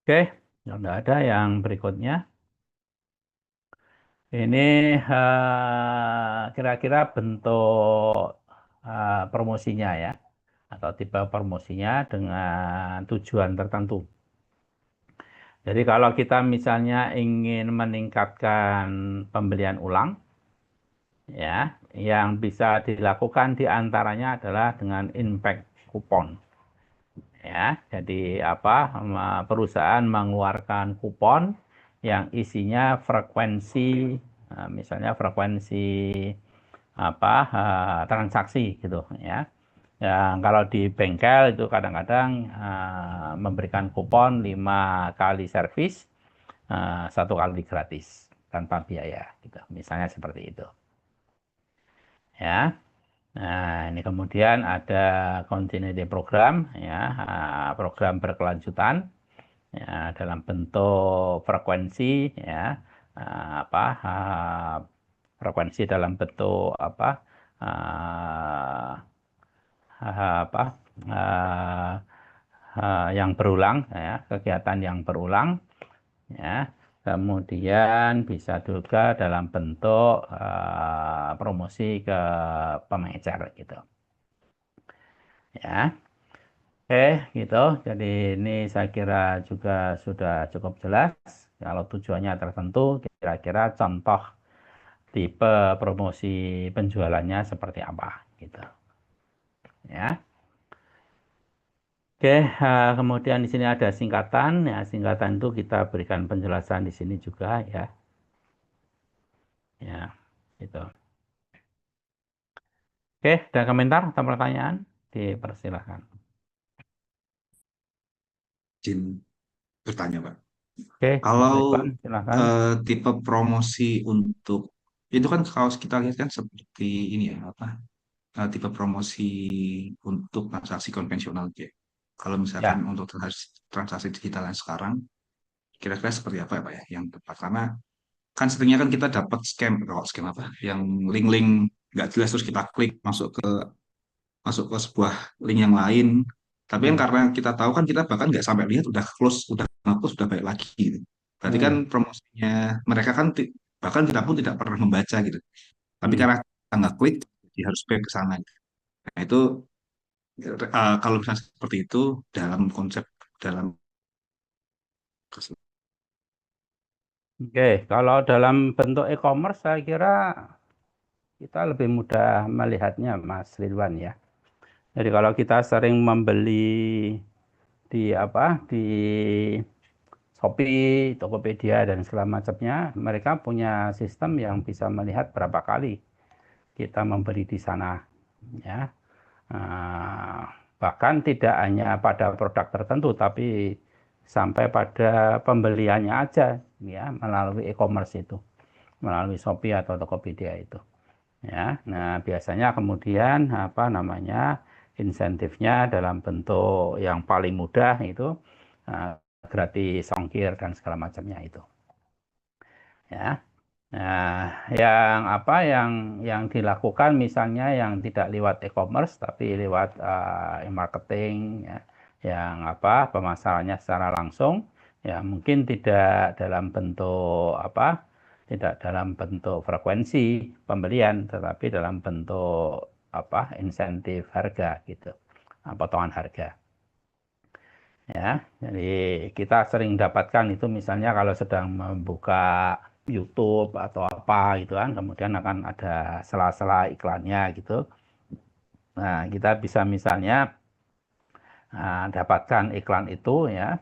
Oke, kalau tidak ada yang berikutnya. Ini kira-kira bentuk promosinya ya, atau tipe promosinya dengan tujuan tertentu. Jadi kalau kita misalnya ingin meningkatkan pembelian ulang, ya, yang bisa dilakukan diantaranya adalah dengan impact kupon. Ya, jadi perusahaan mengeluarkan kupon yang isinya frekuensi, misalnya frekuensi transaksi gitu ya. Yang kalau di bengkel itu kadang-kadang memberikan kupon 5 kali servis, 1 kali gratis tanpa biaya gitu. Misalnya seperti itu. Ya. Nah, ini kemudian ada continuity program ya, program berkelanjutan ya dalam bentuk frekuensi ya, frekuensi dalam bentuk uh, apa uh, yang berulang ya, kegiatan yang berulang ya. Kemudian bisa juga dalam bentuk promosi ke pemecer gitu. Ya. Gitu. Jadi ini saya kira juga sudah cukup jelas. Kalau tujuannya tertentu, kira-kira contoh tipe promosi penjualannya seperti apa gitu. Ya. Oke, kemudian di sini ada singkatan. Ya, singkatan itu kita berikan penjelasan di sini juga ya. Ya, gitu. Oke, ada komentar atau pertanyaan? Dipersilahkan. izin bertanya, Pak. Oke, Mas Kalau Ridwan, silakan. tipe promosi untuk itu kan kalau kita lihat kan seperti ini ya apa tipe promosi untuk transaksi konvensional gitu ya. Kalau misalkan Ya, untuk transaksi digital yang sekarang kira-kira seperti apa ya Pak ya yang tepat karena kan seringnya kan kita dapat scam apa yang link-link nggak jelas terus kita klik masuk ke sebuah link yang lain. Tapi kan hmm, karena kita tahu kan kita bahkan nggak sampai lihat udah ngapus udah balik lagi gitu. Berarti kan hmm, promosinya mereka kan bahkan kita pun tidak pernah membaca gitu. Tapi hmm. karena kita nggak klik, jadi harus back ke sana. Gitu. Nah itu kalau misalnya seperti itu dalam konsep dalam Oke, kalau dalam bentuk e-commerce saya kira kita lebih mudah melihatnya, Mas Ridwan ya. Jadi kalau kita sering membeli di Shopee, Tokopedia dan segala macamnya, mereka punya sistem yang bisa melihat berapa kali kita membeli di sana, ya. Bahkan tidak hanya pada produk tertentu, tapi sampai pada pembeliannya aja, ya, melalui e-commerce itu, melalui Shopee atau Tokopedia itu. Ya, nah biasanya kemudian apa namanya insentifnya dalam bentuk yang paling mudah itu uh, gratis ongkir dan segala macamnya itu. Ya, nah yang dilakukan misalnya yang tidak lewat e-commerce tapi lewat e-marketing ya, yang pemasarannya secara langsung ya mungkin tidak dalam bentuk tidak dalam bentuk frekuensi pembelian tetapi dalam bentuk insentif harga gitu, potongan harga. Ya, jadi kita sering dapatkan itu misalnya kalau sedang membuka YouTube atau apa gitu kan, kemudian akan ada sela-sela iklannya gitu. Nah, kita bisa misalnya dapatkan iklan itu ya,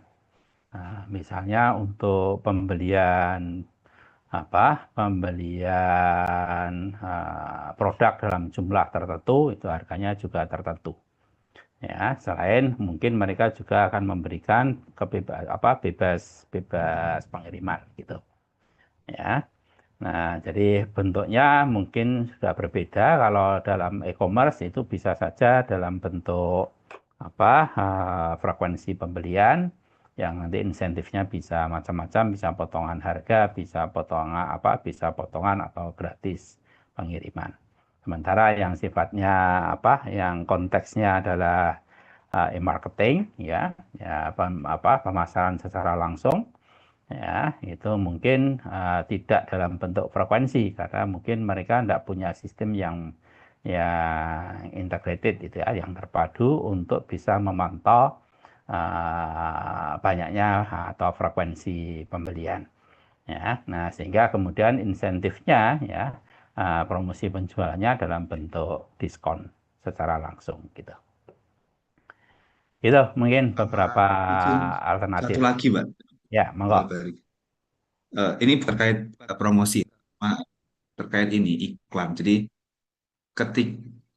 misalnya untuk pembelian produk dalam jumlah tertentu itu harganya juga tertentu. Ya, selain mungkin mereka juga akan memberikan bebas pengiriman gitu. Ya. Nah, jadi bentuknya mungkin sudah berbeda. Kalau dalam e-commerce itu bisa saja dalam bentuk frekuensi pembelian yang nanti insentifnya bisa macam-macam, bisa potongan harga, bisa potongan atau gratis pengiriman. Sementara yang sifatnya yang konteksnya adalah e-marketing pemasaran secara langsung ya itu mungkin tidak dalam bentuk frekuensi karena mungkin mereka tidak punya sistem yang integrated itu ya yang terpadu untuk bisa memantau banyaknya atau frekuensi pembelian ya. Nah, sehingga kemudian insentifnya ya promosi penjualannya dalam bentuk diskon secara langsung gitu. Itu mungkin sama beberapa izin satu alternatif. lagi, Pak. Ya, monggo. Balik. Ini terkait promosi, terkait ini iklan. Jadi ketik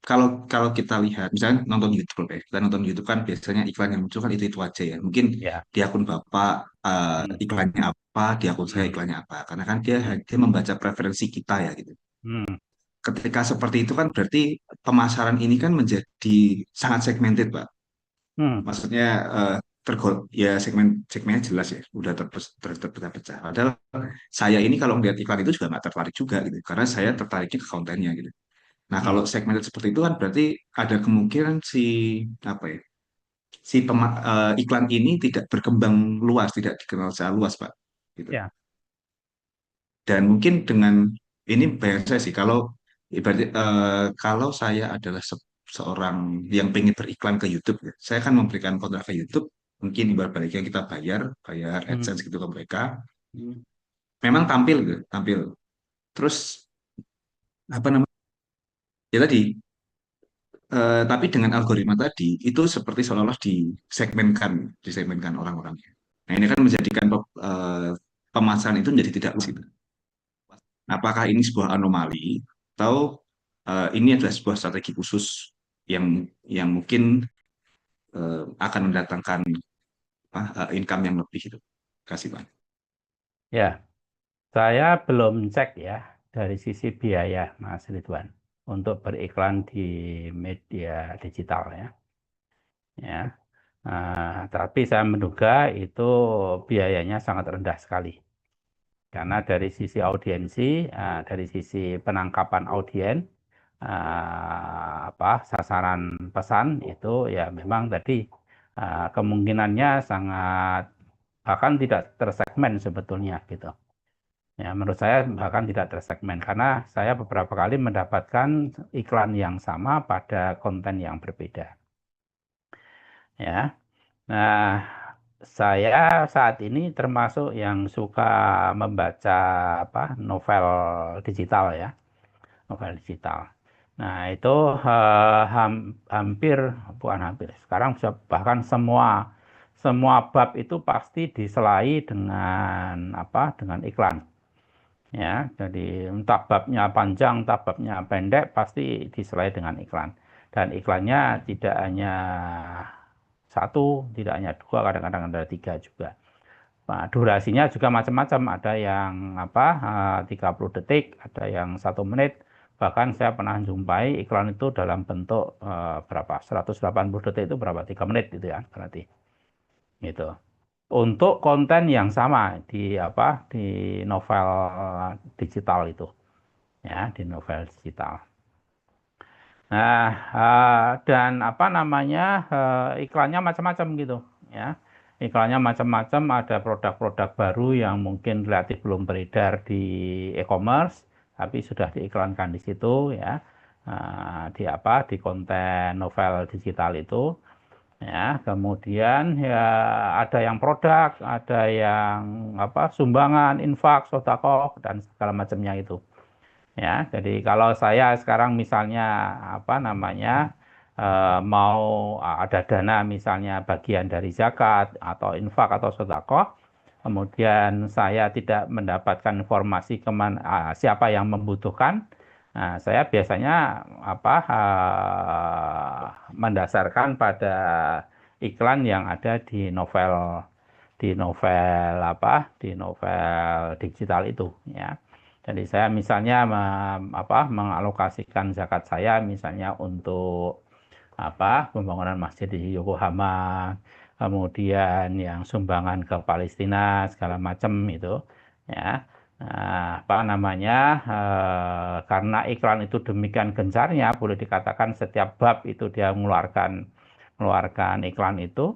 kalau kalau kita lihat misalnya nonton YouTube ya kita nonton YouTube kan biasanya iklan yang muncul kan itu aja ya mungkin Ya. di akun bapak Hmm. iklannya apa di akun saya Hmm. iklannya apa karena kan dia Hmm. dia membaca preferensi kita ya gitu Hmm. ketika seperti itu kan berarti pemasaran ini kan menjadi sangat segmented Pak Hmm. maksudnya ya segmennya jelas ya udah terpecah padahal saya ini kalau melihat iklan itu juga nggak tertarik juga gitu karena saya tertariknya ke kontennya gitu. Nah, Hmm. kalau segmented seperti itu kan berarti ada kemungkinan apa ya, iklan ini tidak berkembang luas, tidak dikenal secara luas, Pak. Gitu. Ya. Dan mungkin dengan ini bayang saya sih, kalau ibarat kalau saya adalah seorang yang pengen beriklan ke YouTube, ya, saya akan memberikan kontrak ke YouTube, mungkin ibarat baliknya kita bayar Hmm. AdSense gitu ke mereka, Hmm. memang tampil gitu, tampil. Terus apa namanya? Ya tadi tapi dengan algoritma tadi itu seperti seolah-olah disegmenkan orang-orangnya. Nah ini kan menjadikan pemasaran itu menjadi tidak luas. Gitu. Apakah ini sebuah anomali atau ini adalah sebuah strategi khusus yang mungkin akan mendatangkan income yang lebih itu. Kasih Pak. Ya, saya belum cek ya dari sisi biaya, Mas Ridwan, untuk beriklan di media digital ya. Ya, tapi saya menduga itu biayanya sangat rendah sekali. Karena dari sisi audiensi, dari sisi penangkapan audien, sasaran pesan itu ya memang tadi kemungkinannya sangat bahkan tidak tersegmen sebetulnya gitu. Ya, menurut saya bahkan tidak tersegmen karena saya beberapa kali mendapatkan iklan yang sama pada konten yang berbeda. Ya, nah saya saat ini termasuk yang suka membaca novel digital ya, novel digital. Nah, itu hampir bukan hampir. Sekarang bahkan semua semua bab itu pasti diselai dengan dengan iklan. Ya, jadi entah babnya panjang, entah babnya pendek, pasti diselai dengan iklan. Dan iklannya tidak hanya satu, tidak hanya dua, kadang-kadang ada tiga juga. Nah, durasinya juga macam-macam. Ada yang 30 detik, ada yang 1 menit. Bahkan saya pernah jumpai iklan itu dalam bentuk berapa? 180 detik itu berapa? 3 menit gitu ya, berarti. Gitu. Untuk konten yang sama di novel digital itu, ya, di novel digital. Nah, dan iklannya macam-macam gitu, ya. Iklannya macam-macam, ada produk-produk baru yang mungkin relatif belum beredar di e-commerce, tapi sudah diiklankan di situ, ya. Di konten novel digital itu, ya. Kemudian ya ada yang produk, ada yang sumbangan, infak, sedekah dan segala macamnya itu. Ya, jadi kalau saya sekarang misalnya mau ada dana misalnya bagian dari zakat atau infak atau sedekah, kemudian saya tidak mendapatkan informasi siapa yang membutuhkan, saya biasanya mendasarkan pada iklan yang ada di novel digital itu ya. Jadi saya misalnya mengalokasikan zakat saya misalnya untuk pembangunan masjid di Yokohama, kemudian yang sumbangan ke Palestina segala macam itu ya. Nah, karena iklan itu demikian gencarnya, boleh dikatakan setiap bab itu dia mengeluarkan iklan itu,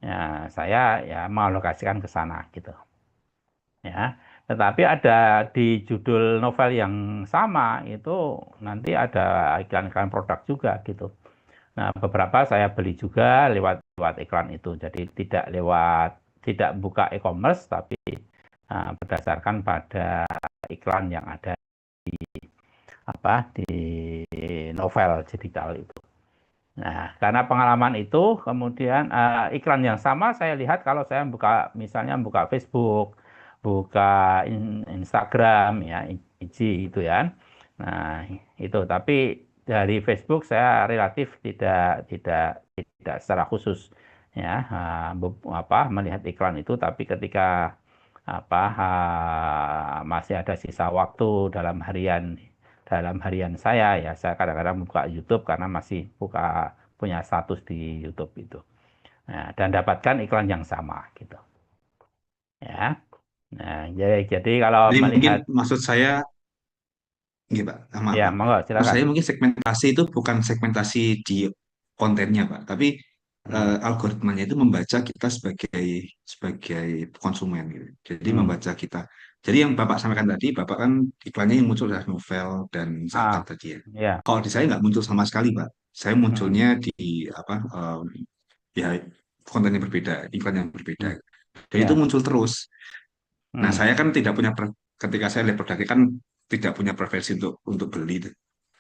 ya saya ya mengalokasikan ke sana gitu. Ya, tetapi ada di judul novel yang sama itu nanti ada iklan-iklan produk juga gitu. Nah, beberapa saya beli juga lewat iklan itu. Jadi tidak buka e-commerce tapi berdasarkan pada iklan yang ada di novel digital itu. Nah, karena pengalaman itu, kemudian iklan yang sama saya lihat kalau saya misalnya buka Facebook, buka Instagram, ya, IG itu ya. Nah, itu. Tapi dari Facebook saya relatif tidak secara khusus ya melihat iklan itu. Tapi ketika masih ada sisa waktu dalam harian saya ya saya kadang-kadang buka YouTube karena masih punya status di YouTube itu. Nah, dan dapatkan iklan yang sama gitu. Ya. Nah, jadi kalau Jadi mungkin melihat maksud saya, gitu Pak, maaf ya Pak. monggo Maksud silakan. saya mungkin segmentasi itu bukan segmentasi di kontennya Pak, tapi algoritmanya itu membaca kita sebagai konsumen gitu. Jadi membaca kita. Jadi yang Bapak sampaikan tadi, Bapak kan iklannya yang muncul dari novel dan zakat tadi ya. Ya. Kalau di saya nggak muncul sama sekali Pak. Saya munculnya di ya konten yang berbeda, iklan yang berbeda. Dan itu Ya. muncul terus. Nah, saya kan tidak punya ketika saya lihat produknya kan tidak punya preferensi untuk beli itu.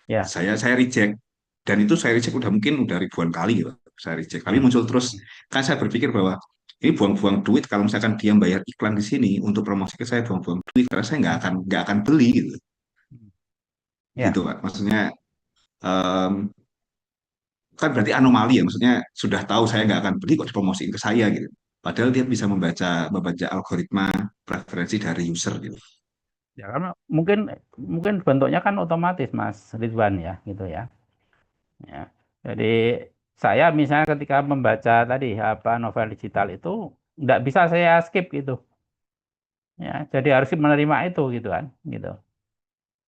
Ya. Saya reject dan itu saya reject udah ribuan kali gitu. Saya reject. Tapi muncul terus kan saya berpikir bahwa ini buang-buang duit kalau misalkan dia bayar iklan di sini untuk promosi ke saya buang-buang duit karena saya nggak akan beli gitu. Ya. Gitu Pak. Maksudnya em, kan berarti anomali ya. Maksudnya sudah tahu saya nggak akan beli kok dipromosiin ke saya gitu. Padahal dia bisa membaca algoritma preferensi dari user gitu. Ya karena mungkin mungkin bentuknya kan otomatis Mas Ridwan ya gitu ya. Ya. Jadi saya misalnya ketika membaca tadi apa novel digital itu nggak bisa saya skip gitu. Ya, jadi harus menerima itu gitu kan, gitu.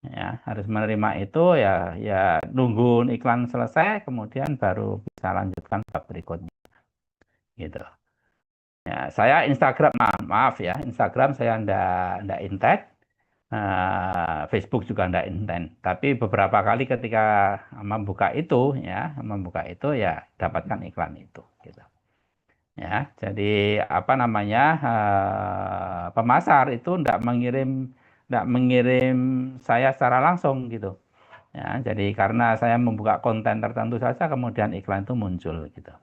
Ya, harus menerima itu ya ya nunggu iklan selesai kemudian baru bisa lanjutkan bab berikutnya gitu. Ya, saya Instagram maaf ya, Instagram saya ndak intens. Facebook juga ndak intens. Tapi beberapa kali ketika membuka itu ya dapatkan iklan itu gitu. Ya, jadi apa namanya pemasar itu ndak mengirim saya secara langsung gitu. Ya, jadi karena saya membuka konten tertentu saja kemudian iklan itu muncul gitu.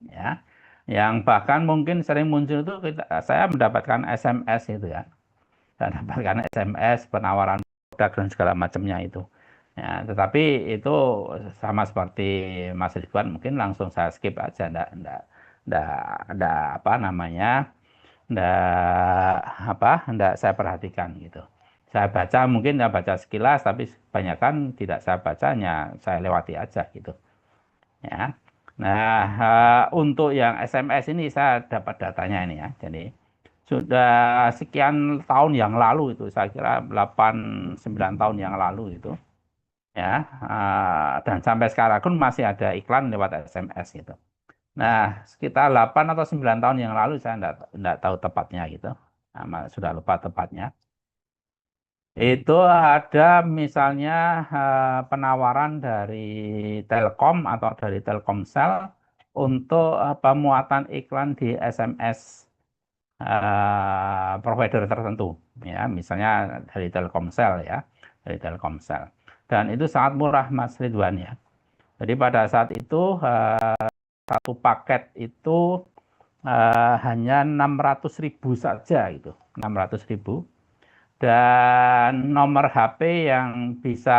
Ya, yang bahkan mungkin sering muncul itu saya mendapatkan SMS itu ya, saya dapatkan SMS penawaran produk dan segala macamnya itu. Ya, tetapi itu sama seperti Mas Ridwan mungkin langsung saya skip aja, enggak, enggak apa namanya, enggak saya perhatikan gitu. Saya baca mungkin ya baca sekilas, tapi kebanyakan tidak saya bacanya, saya lewati aja gitu. Ya. Nah, untuk yang SMS ini saya dapat datanya ini ya. Jadi sudah sekian tahun yang lalu itu, saya kira 8 9 tahun yang lalu itu ya. Dan sampai sekarang pun masih ada iklan lewat SMS gitu. Nah, sekitar 8 atau 9 tahun yang lalu saya enggak tahu tepatnya gitu. Sudah lupa tepatnya. Itu ada misalnya penawaran dari Telkom atau dari Telkomsel untuk pemuatan iklan di SMS provider tertentu, ya, misalnya dari Telkomsel ya, dari Telkomsel. Dan itu sangat murah Mas Ridwan ya. Jadi pada saat itu satu paket itu hanya 600.000 saja gitu, 600.000. Dan nomor HP yang bisa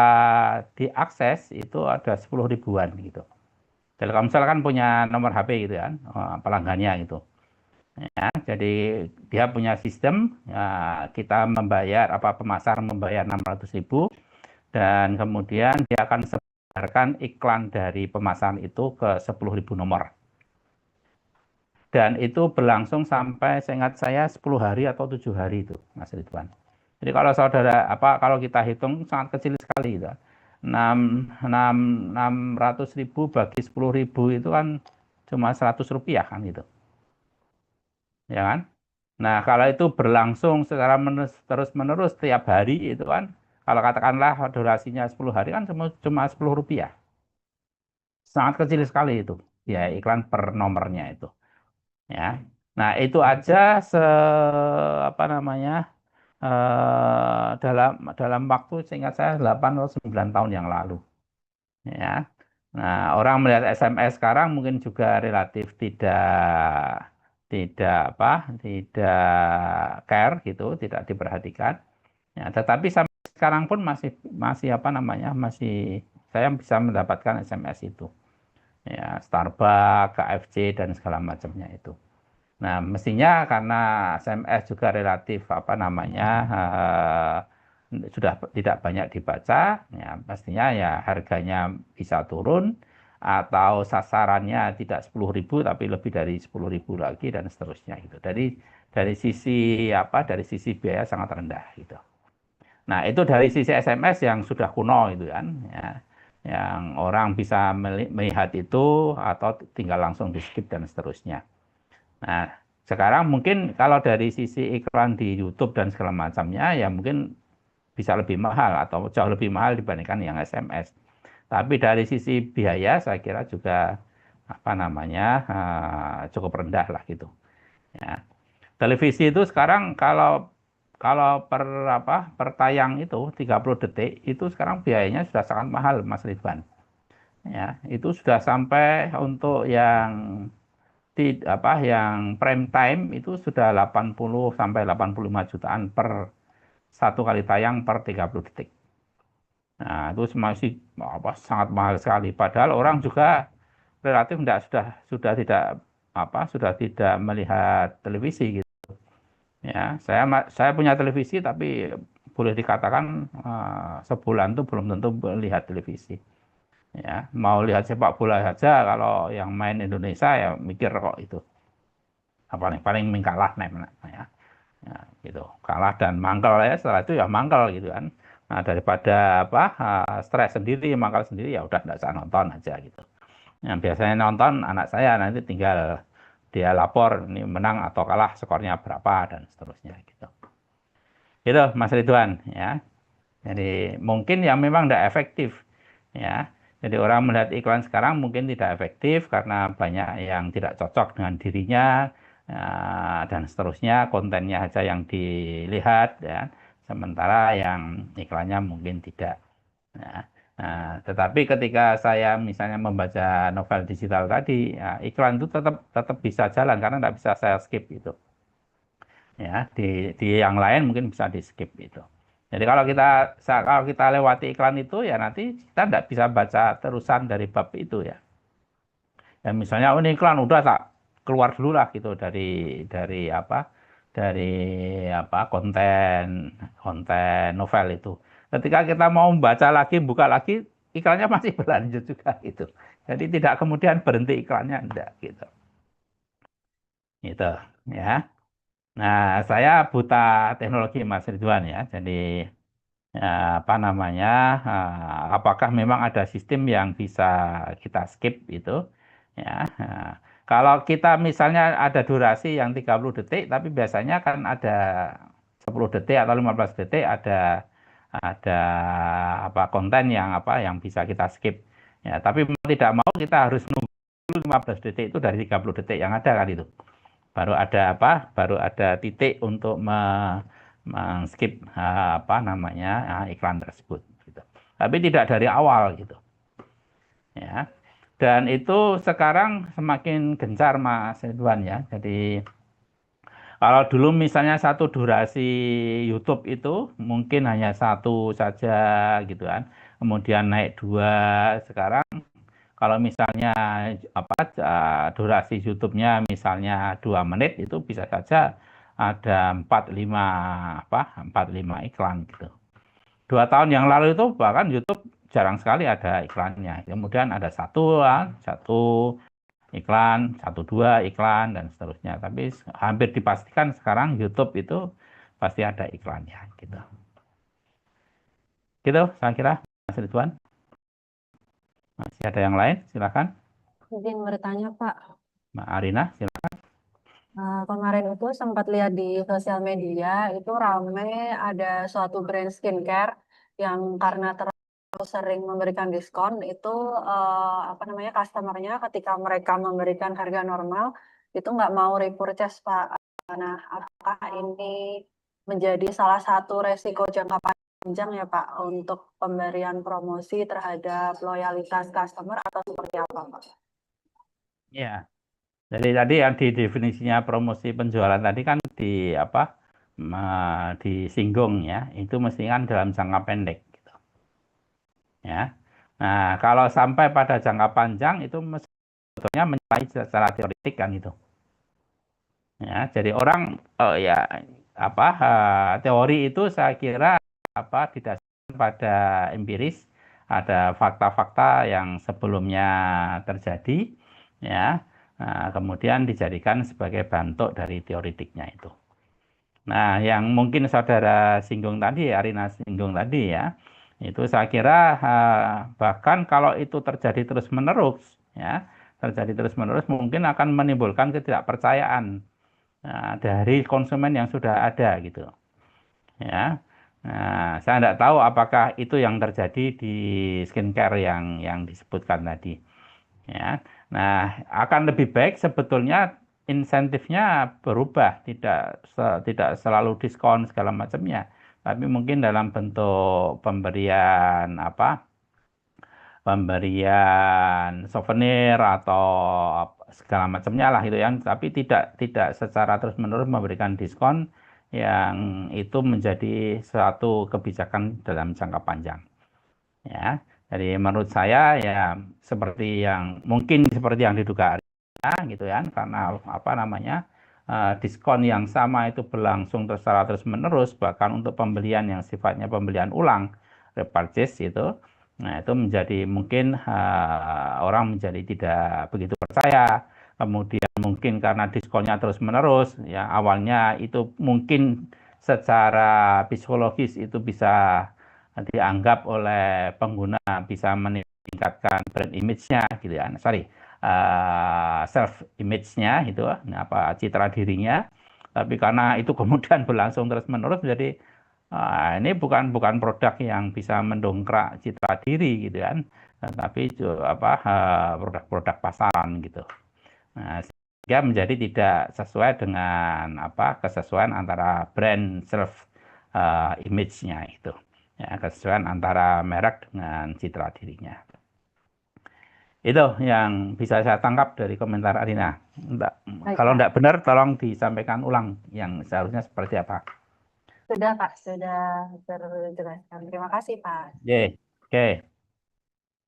diakses itu ada 10 ribuan gitu. Telkomsel kan punya nomor HP gitu kan, pelanggannya gitu. Ya, jadi dia punya sistem, ya, kita membayar pemasar membayar 600.000 dan kemudian dia akan sebarkan iklan dari pemasaran itu ke 10.000 nomor. Dan itu berlangsung sampai seingat saya 10 hari atau 7 hari itu, Mas Ridwan. Jadi kalau kalau kita hitung sangat kecil sekali itu. 600.000 bagi 10.000 itu kan cuma 100 rupiah kan gitu. Ya kan? Nah, kalau itu berlangsung secara terus-menerus setiap hari itu kan, kalau katakanlah durasinya 10 hari kan cuma 10 rupiah. Sangat kecil sekali itu. Ya, iklan per nomornya itu. Ya. Nah, itu aja apa namanya? Dalam waktu seingat saya 8 atau 9 tahun yang lalu. Ya. Nah, orang melihat SMS sekarang mungkin juga relatif tidak care gitu, tidak diperhatikan. Ya, tetapi sampai sekarang pun masih masih masih saya bisa mendapatkan SMS itu. Ya, Starbucks, KFC dan segala macamnya itu. Nah, mestinya karena SMS juga relatif sudah tidak banyak dibaca, ya pastinya ya harganya bisa turun atau sasarannya tidak 10.000 tapi lebih dari 10.000 lagi dan seterusnya gitu. Dari sisi dari sisi biaya sangat rendah gitu. Nah, itu dari sisi SMS yang sudah kuno itu kan ya. Yang orang bisa melihat itu atau tinggal langsung di skip dan seterusnya. Nah, sekarang mungkin kalau dari sisi iklan di YouTube dan segala macamnya, ya mungkin bisa lebih mahal atau jauh lebih mahal dibandingkan yang SMS. Tapi dari sisi biaya, saya kira juga cukup rendah lah gitu. Ya. Televisi itu sekarang kalau kalau per tayang itu 30 detik itu sekarang biayanya sudah sangat mahal, Mas Ridwan. Ya, itu sudah sampai untuk yang prime time itu sudah 80 sampai 85 jutaan per satu kali tayang per 30 detik. Nah, itu masih sangat mahal sekali. Padahal orang juga relatif sudah tidak sudah tidak melihat televisi gitu. Ya, saya punya televisi tapi boleh dikatakan sebulan tuh belum tentu melihat televisi. Ya, mau lihat sepak bola saja kalau yang main Indonesia ya mikir kok itu paling kalah ya. Ya, gitu. Kalah dan mangkel ya, setelah itu ya mangkel gitu kan. Nah, daripada stres sendiri, mangkal sendiri ya udah enggak usah nonton aja gitu. Yang biasanya nonton anak saya nanti tinggal dia lapor ini menang atau kalah, skornya berapa dan seterusnya gitu. Gitu Mas Ridwan ya. Jadi mungkin yang memang tidak efektif ya. Jadi orang melihat iklan sekarang mungkin tidak efektif karena banyak yang tidak cocok dengan dirinya dan seterusnya, kontennya saja yang dilihat ya. Sementara yang iklannya mungkin tidak. Ya. Nah, tetapi ketika saya misalnya membaca novel digital tadi, ya, iklan itu tetap bisa jalan karena tidak bisa saya skip itu. Ya, di yang lain mungkin bisa di skip itu. Jadi kalau kita lewati iklan itu ya nanti kita tidak bisa baca terusan dari bab itu ya. Ya misalnya ini iklan udah tak keluar dulu lah gitu dari konten novel itu. Ketika kita mau membaca lagi, buka lagi, iklannya masih berlanjut juga gitu. Jadi tidak kemudian berhenti iklannya enggak gitu. Gitu ya. Nah, saya buta teknologi Mas Ridwan ya. Jadi apakah memang ada sistem yang bisa kita skip itu ya. Kalau kita misalnya ada durasi yang 30 detik tapi biasanya kan ada 10 detik atau 15 detik ada konten yang bisa kita skip ya, tapi mau tidak mau kita harus nunggu 15 detik itu dari 30 detik yang ada kan itu baru ada titik untuk skip iklan tersebut gitu. Tapi tidak dari awal gitu ya. Dan itu sekarang semakin gencar Mas Ridwan ya. Jadi kalau dulu misalnya satu durasi YouTube itu mungkin hanya satu saja gitu kan, kemudian naik 2. Sekarang kalau misalnya durasi YouTube-nya misalnya 2 menit itu bisa saja ada 4-5 iklan gitu. 2 tahun yang lalu itu bahkan YouTube jarang sekali ada iklannya. Kemudian ada satu iklan, 1-2 iklan dan seterusnya. Tapi hampir dipastikan sekarang YouTube itu pasti ada iklannya gitu. Gitu saya kira Mas Ridwan. Masih ada yang lain? Silakan. Izin bertanya, Pak. Mbak Arina, silakan. Kemarin itu sempat lihat di sosial media, itu rame ada suatu brand skincare yang karena terlalu sering memberikan diskon, itu customer-nya ketika mereka memberikan harga normal, itu nggak mau repurchase, Pak. Nah, apakah ini menjadi salah satu resiko jangka panjang ya, Pak, untuk pemberian promosi terhadap loyalitas customer atau seperti apa, Pak? Ya. Jadi tadi yang di definisinya promosi penjualan tadi kan disinggung ya, itu mesti kan dalam jangka pendek gitu. Ya. Nah, kalau sampai pada jangka panjang itu sebetulnya menyalahi secara teoretik kan itu. Ya, jadi orang teori itu saya kira didasarkan pada empiris, ada fakta-fakta yang sebelumnya terjadi ya. Nah, kemudian dijadikan sebagai bentuk dari teoretiknya itu. Nah, yang mungkin saudara singgung tadi, Arina singgung tadi ya, itu saya kira bahkan kalau itu terjadi terus-menerus, ya, mungkin akan menimbulkan ketidakpercayaan dari konsumen yang sudah ada gitu, ya. Nah, saya tidak tahu apakah itu yang terjadi di skincare yang disebutkan tadi. Ya. Nah, akan lebih baik sebetulnya insentifnya berubah, tidak selalu diskon segala macamnya, tapi mungkin dalam bentuk pemberian souvenir atau segala macamnya lah itu yang, tapi tidak secara terus-menerus memberikan diskon yang itu menjadi suatu kebijakan dalam jangka panjang. Ya. Jadi menurut saya ya seperti yang diduga gitu kan, karena apa namanya diskon yang sama itu berlangsung secara terus-menerus, bahkan untuk pembelian yang sifatnya pembelian ulang, repurchase itu. Nah, itu menjadi mungkin orang menjadi tidak begitu percaya. Kemudian mungkin karena diskonnya terus-menerus, ya awalnya itu mungkin secara psikologis itu bisa dianggap oleh pengguna bisa meningkatkan brand image-nya gitu ya. Sorry, self image-nya itu apa citra dirinya. Tapi karena itu kemudian berlangsung terus-menerus jadi ini bukan produk yang bisa mendongkrak citra diri gitu kan. Tapi apa produk-produk pasaran gitu. Nah, sehingga menjadi tidak sesuai dengan apa kesesuaian antara brand self image-nya itu. Ya, kesesuaian antara merek dengan citra dirinya. Itu yang bisa saya tangkap dari komentar Arina. Baik, Kalau Pak. tidak benar, tolong disampaikan ulang yang seharusnya seperti apa. Sudah, Pak. Sudah terjelaskan. Terima kasih, Pak. Oke, oke.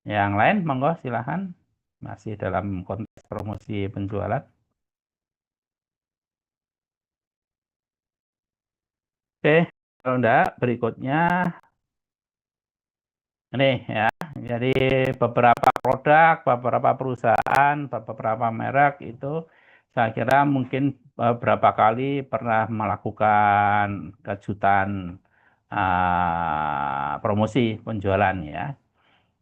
Yang lain, monggo silahkan. Masih dalam konteks promosi penjualan. Oke, kalau enggak, berikutnya ini ya. Jadi beberapa produk, beberapa perusahaan, beberapa merek itu saya kira mungkin beberapa kali pernah melakukan kejutan promosi penjualan ya.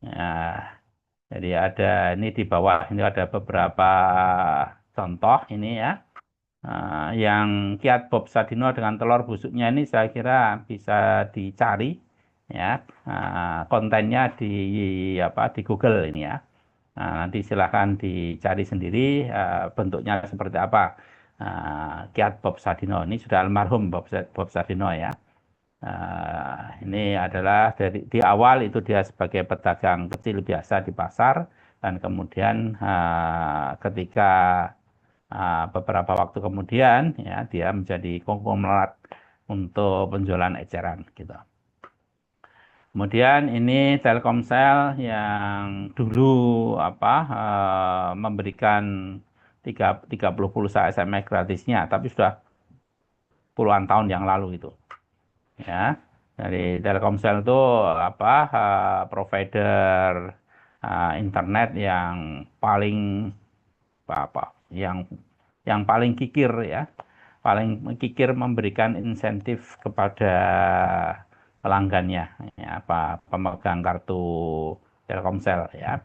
Nah, jadi ada ini di bawah ini ada beberapa contoh ini ya. Yang Kiat Bob Sadino dengan telur busuknya ini saya kira bisa dicari ya kontennya di apa di Google ini ya. Nanti silahkan dicari sendiri bentuknya seperti apa. Kiat Bob Sadino ini sudah almarhum Bob Sadino ya. Ini adalah di awal itu dia sebagai pedagang kecil biasa di pasar dan kemudian ketika beberapa waktu kemudian ya dia menjadi konglomerat untuk penjualan eceran gitu. Kemudian ini Telkomsel yang dulu apa memberikan 30 pulsa SMS gratisnya, tapi sudah puluhan tahun yang lalu itu. Ya, dari Telkomsel itu apa provider internet yang paling apa yang paling kikir ya, paling kikir memberikan insentif kepada pelanggannya, ya, apa pemegang kartu Telkomsel ya.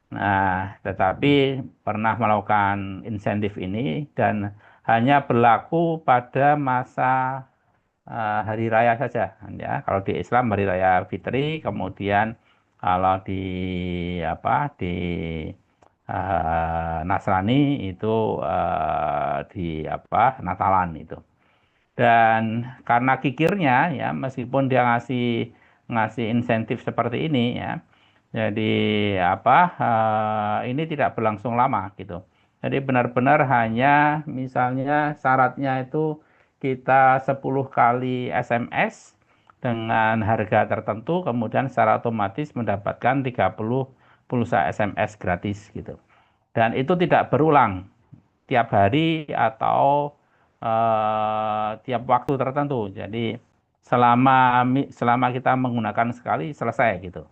Nah, tetapi pernah melakukan insentif ini dan hanya berlaku pada masa hari raya saja ya. Kalau di Islam hari raya Fitri, kemudian kalau di apa di Nasrani itu di apa Natalan itu. Dan karena kikirnya ya meskipun dia ngasih insentif seperti ini ya. Jadi apa ini tidak berlangsung lama gitu. Jadi benar-benar hanya misalnya syaratnya itu kita 10 kali SMS dengan harga tertentu kemudian secara otomatis mendapatkan 30 pulsa SMS gratis gitu. Dan itu tidak berulang tiap hari atau tiap waktu tertentu. Jadi selama kita menggunakan sekali selesai gitu.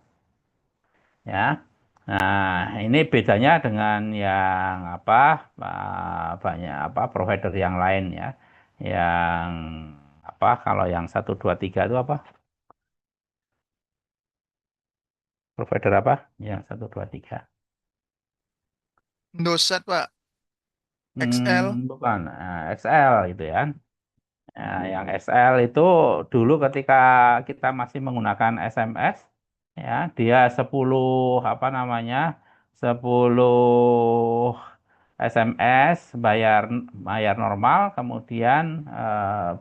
Ya. Nah, ini bedanya dengan yang apa banyak apa provider yang lain ya. Yang apa kalau yang 123 itu apa? Provider apa? Yang 123. Indosat, Pak. XL. Bukan. XL gitu ya. Nah, yang XL itu dulu ketika kita masih menggunakan SMS ya, dia 10 apa namanya? 10 SMS bayar normal kemudian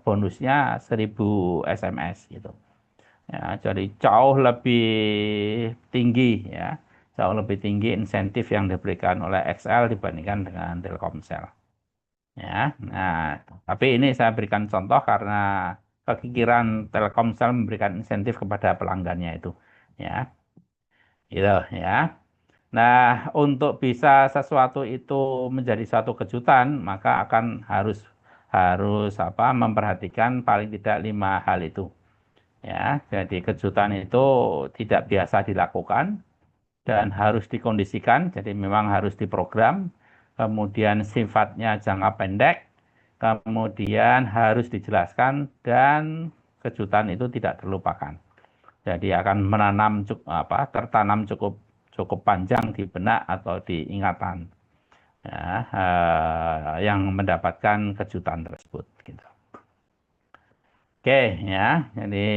bonusnya 1000 SMS gitu. Ya, jadi jauh lebih tinggi ya. Jauh lebih tinggi insentif yang diberikan oleh XL dibandingkan dengan Telkomsel. Ya, nah, tapi ini saya berikan contoh karena kekikiran Telkomsel memberikan insentif kepada pelanggannya itu, ya, gitu ya. Nah, untuk bisa sesuatu itu menjadi suatu kejutan, maka akan harus harus memperhatikan paling tidak 5 hal itu. Ya, jadi kejutan itu tidak biasa dilakukan dan harus dikondisikan, jadi memang harus diprogram. Kemudian sifatnya jangka pendek, kemudian harus dijelaskan dan kejutan itu tidak terlupakan. Jadi akan tertanam cukup cukup panjang di benak atau di ingatan ya, yang mendapatkan kejutan tersebut. Gitu. Oke ya, jadi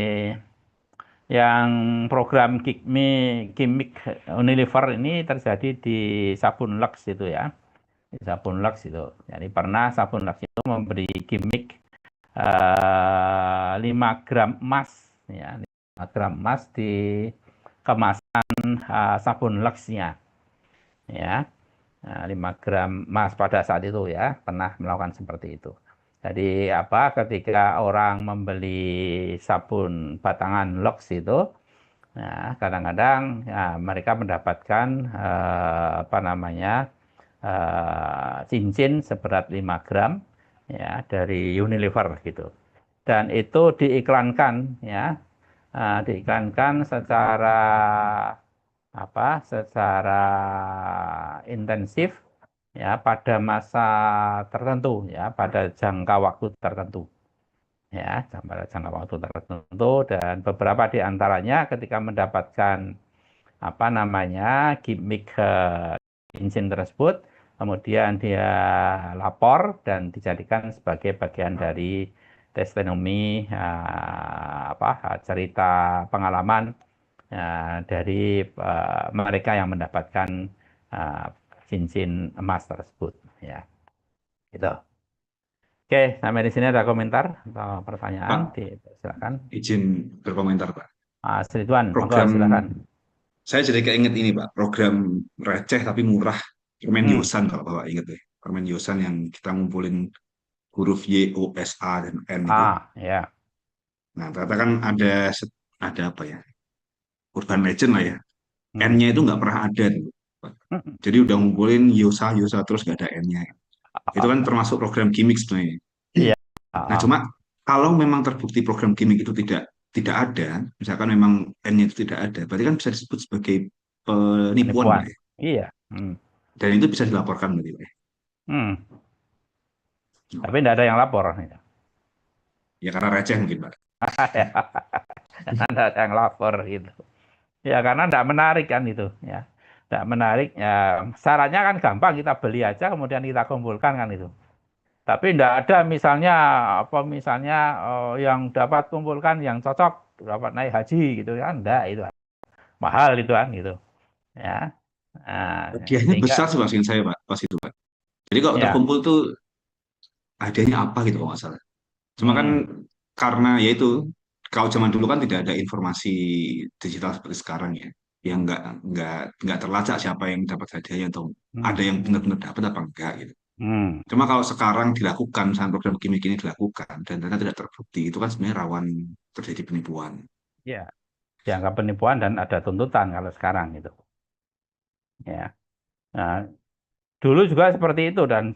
yang program gimmick Unilever ini terjadi di sabun Lux itu ya, di sabun Lux itu. Jadi pernah sabun Lux itu memberi gimmick 5 gram emas ya, 5 gram emas di kemasan sabun Lux-nya ya. 5 gram emas pada saat itu ya, pernah melakukan seperti itu. Jadi ketika orang membeli sabun batangan Lux itu, nah, kadang-kadang ya, mereka mendapatkan cincin seberat 5 gram ya dari Unilever gitu. Dan itu diiklankan ya, diiklankan secara intensif ya pada masa tertentu ya, pada jangka waktu tertentu ya, pada jangka waktu tertentu, dan beberapa di antaranya ketika mendapatkan gimmick cincin tersebut, kemudian dia lapor dan dijadikan sebagai bagian dari testimoni cerita pengalaman dari mereka yang mendapatkan cincin emas tersebut ya. Gitu. Oke, sampai di sini ada komentar atau pertanyaan? Pak, Silakan. izin berkomentar, Pak. Sri Tuan, monggo Program silakan. saya jadi keinget ini, Pak, program receh tapi murah, permen Yosan kalau Bapak inget ya. Permen Yosan yang kita ngumpulin huruf Y, O, S, A, dan N itu. Ya. Nah, ternyata kan ada apa ya? Urban legend lah ya. Hmm. N-nya itu nggak pernah ada tuh, Pak. Jadi udah ngumpulin Yosa terus nggak ada N-nya. Itu kan termasuk program gimmick sebenarnya. Iya. Nah, cuma kalau memang terbukti program gimmick itu tidak ada, misalkan memang N-nya itu tidak ada, berarti kan bisa disebut sebagai penipuan, Pak, ya. Iya. Dan itu bisa dilaporkan berarti, Pak, ya. Tapi tidak ada yang lapor. Ya karena receh mungkin, Pak. Karena tidak ada yang lapor gitu. Ya karena tidak menarik kan itu ya. Tidak menarik ya. Syaratnya kan gampang, kita beli aja kemudian kita kumpulkan kan itu. Tapi tidak ada misalnya yang dapat kumpulkan yang cocok dapat naik haji gitu kan, enggak, itu mahal itu kan gitu ya. Nah, Hadiahnya besar sih Mas, saya, Pak, pas itu, Pak. Jadi kalau ya. terkumpul tuh hadiahnya apa gitu kalau nggak salah. Cuma kan karena ya itu, kalau zaman dulu kan tidak ada informasi digital seperti sekarang ya, yang nggak terlacak siapa yang dapat hadiahnya atau ada yang benar-benar dapat apa enggak gitu. Cuma kalau sekarang dilakukan, misalnya program gimmick ini dilakukan dan ternyata tidak terbukti, itu kan sebenarnya rawan terjadi penipuan. Ya, dianggap penipuan dan ada tuntutan kalau sekarang gitu. Ya. Nah, dulu juga seperti itu dan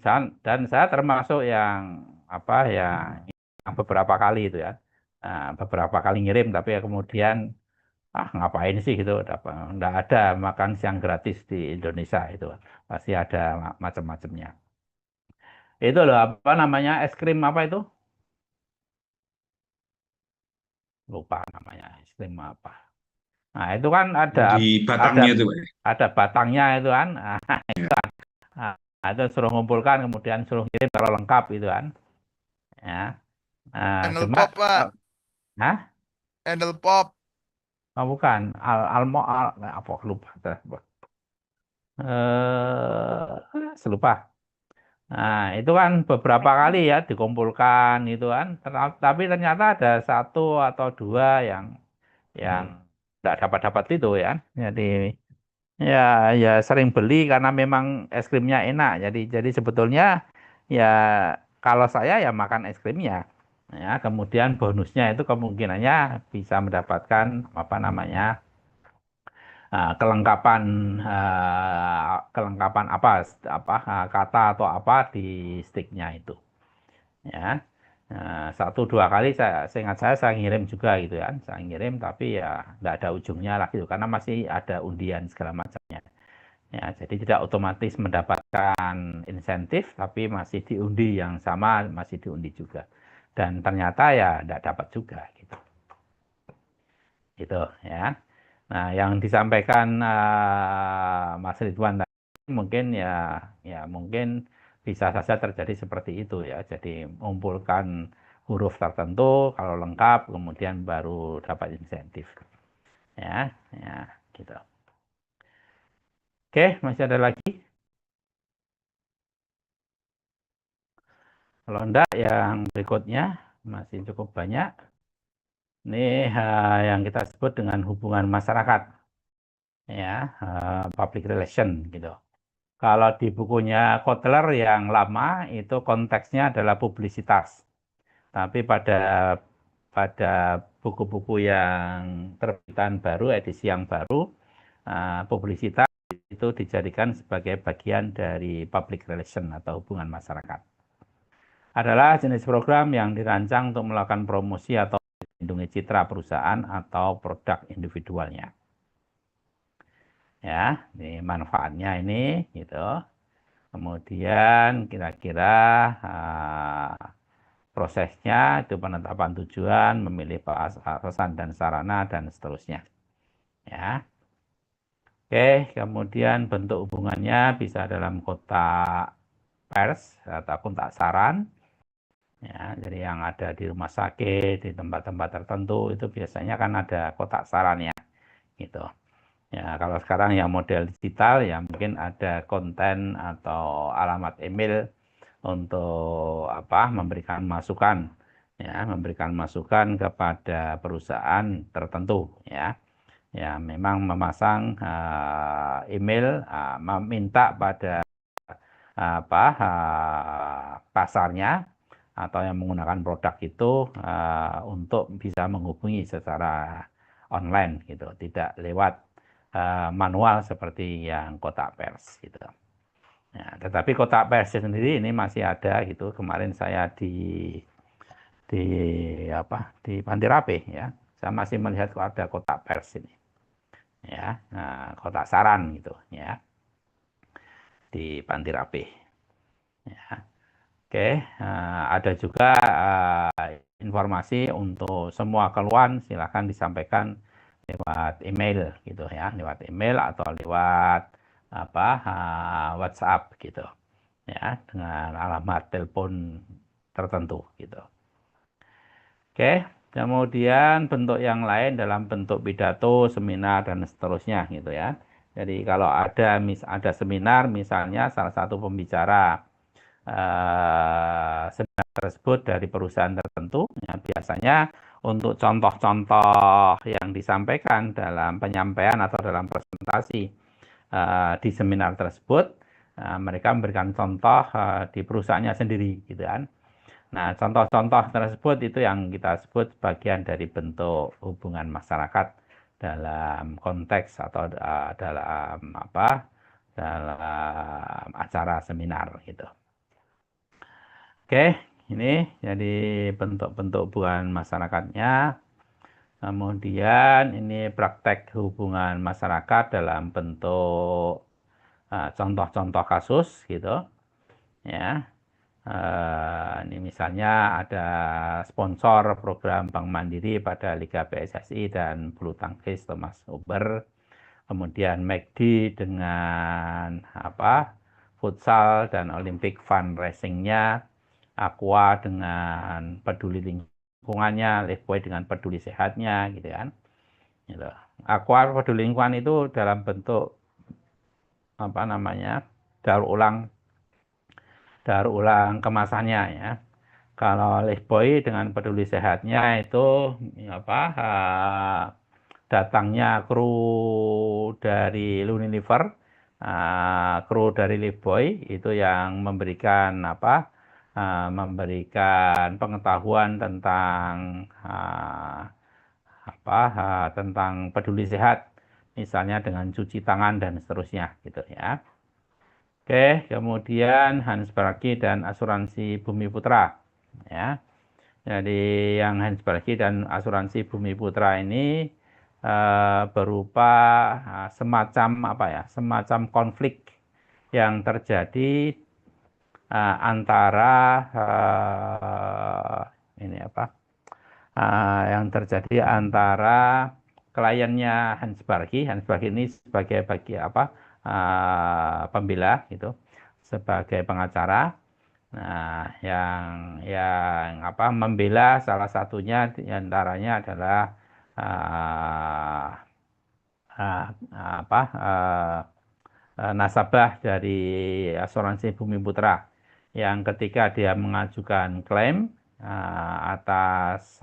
saya termasuk yang yang beberapa kali itu ya. Nah, beberapa kali ngirim tapi ya kemudian ngapain sih gitu, enggak ada makan siang gratis di Indonesia itu, pasti ada macam-macamnya. Itu loh es krim apa itu, lupa namanya, es krim apa. Nah itu kan Di batangnya itu, Pak. ada batangnya itu kan. Itu suruh ngumpulkan kemudian suruh kirim kalau lengkap itu kan ya. Handle Cuma pop, Pak. Hah? Handle pop. Bukan apa lupa selupa. Nah, itu kan beberapa kali ya dikumpulkan itu kan. Tapi ternyata ada satu atau dua yang tidak dapat itu ya. Jadi ya sering beli karena memang es krimnya enak. Jadi sebetulnya ya kalau saya ya makan es krimnya. Ya, kemudian bonusnya itu kemungkinannya bisa mendapatkan kelengkapan kelengkapan kata atau apa di sticknya itu, ya. Nah, 1-2 kali seingat saya ngirim juga gitu kan, saya ngirim tapi ya nggak ada ujungnya lah gitu karena masih ada undian segala macamnya. Ya, jadi tidak otomatis mendapatkan insentif, tapi masih diundi yang sama, masih diundi juga. Dan ternyata ya tidak dapat juga gitu. Gitu ya. Nah, yang disampaikan Mas Ridwan tadi mungkin mungkin bisa saja terjadi seperti itu ya. Jadi mengumpulkan huruf tertentu, kalau lengkap kemudian baru dapat insentif. Ya, ya gitu. Oke, masih ada lagi? Kalau enggak, yang berikutnya masih cukup banyak. Ini yang kita sebut dengan hubungan masyarakat, ya, public relation gitu. Kalau di bukunya Kotler yang lama itu konteksnya adalah publisitas. Tapi pada buku-buku yang terbitan baru, edisi yang baru, publisitas itu dijadikan sebagai bagian dari public relation atau hubungan masyarakat. Adalah jenis program yang dirancang untuk melakukan promosi atau melindungi citra perusahaan atau produk individualnya. Ya, ini manfaatnya ini gitu. Kemudian kira-kira prosesnya itu penetapan tujuan, memilih pesan dan sarana dan seterusnya. Ya. Oke, kemudian bentuk hubungannya bisa dalam kotak pers atau kotak saran. Ya, jadi yang ada di rumah sakit, di tempat-tempat tertentu itu biasanya kan ada kotak sarannya, gitu. Ya, kalau sekarang yang model digital ya mungkin ada konten atau alamat email untuk memberikan masukan, ya, memberikan masukan kepada perusahaan tertentu, ya. Ya, memang memasang email meminta pada pasarnya atau yang menggunakan produk itu untuk bisa menghubungi secara online gitu, tidak lewat manual seperti yang kotak pers gitu. Ya, tetapi kotak pers sendiri ini masih ada gitu. Kemarin saya di Panti Rapih ya, saya masih melihat ada kotak pers ini, ya, kotak saran gitu ya di Panti Rapih. Ya. Oke, ada juga informasi untuk semua keluhan silakan disampaikan lewat email gitu ya, lewat email atau lewat WhatsApp gitu ya, dengan alamat telepon tertentu gitu. Oke, kemudian bentuk yang lain dalam bentuk pidato, seminar dan seterusnya gitu ya. Jadi kalau ada seminar misalnya salah satu pembicara seminar tersebut dari perusahaan tertentu, ya, biasanya untuk contoh-contoh yang disampaikan dalam penyampaian atau dalam presentasi di seminar tersebut, mereka memberikan contoh di perusahaannya sendiri, gitu kan. Nah, contoh-contoh tersebut itu yang kita sebut bagian dari bentuk hubungan masyarakat dalam konteks atau dalam acara seminar gitu. Oke, ini jadi bentuk-bentuk hubungan masyarakatnya. Kemudian ini praktek hubungan masyarakat dalam bentuk contoh-contoh kasus gitu. Ya, ini misalnya ada sponsor program Bank Mandiri pada Liga PSSI dan bulu tangkis Thomas Uber. Kemudian McD dengan futsal dan Olympic fundraising-nya. Aqua dengan peduli lingkungannya, Lifebuoy dengan peduli sehatnya, gitu kan. Gitu. Aqua peduli lingkungan itu dalam bentuk daur ulang kemasannya ya. Kalau Lifebuoy dengan peduli sehatnya itu datangnya kru dari Unilever, kru dari Lifebuoy itu yang memberikan pengetahuan tentang tentang peduli sehat misalnya dengan cuci tangan dan seterusnya gitu ya. Oke, kemudian Hans Baragi dan asuransi Bumi Putra ya. Jadi yang Hans Baragi dan asuransi Bumi Putra ini berupa semacam apa ya, semacam konflik yang terjadi antara ini apa, yang terjadi antara kliennya Hans Bargi ini sebagai pembela gitu, sebagai pengacara. Nah, yang apa membela salah satunya diantaranya adalah uh, apa nasabah dari asuransi Bumi Putra yang ketika dia mengajukan klaim atas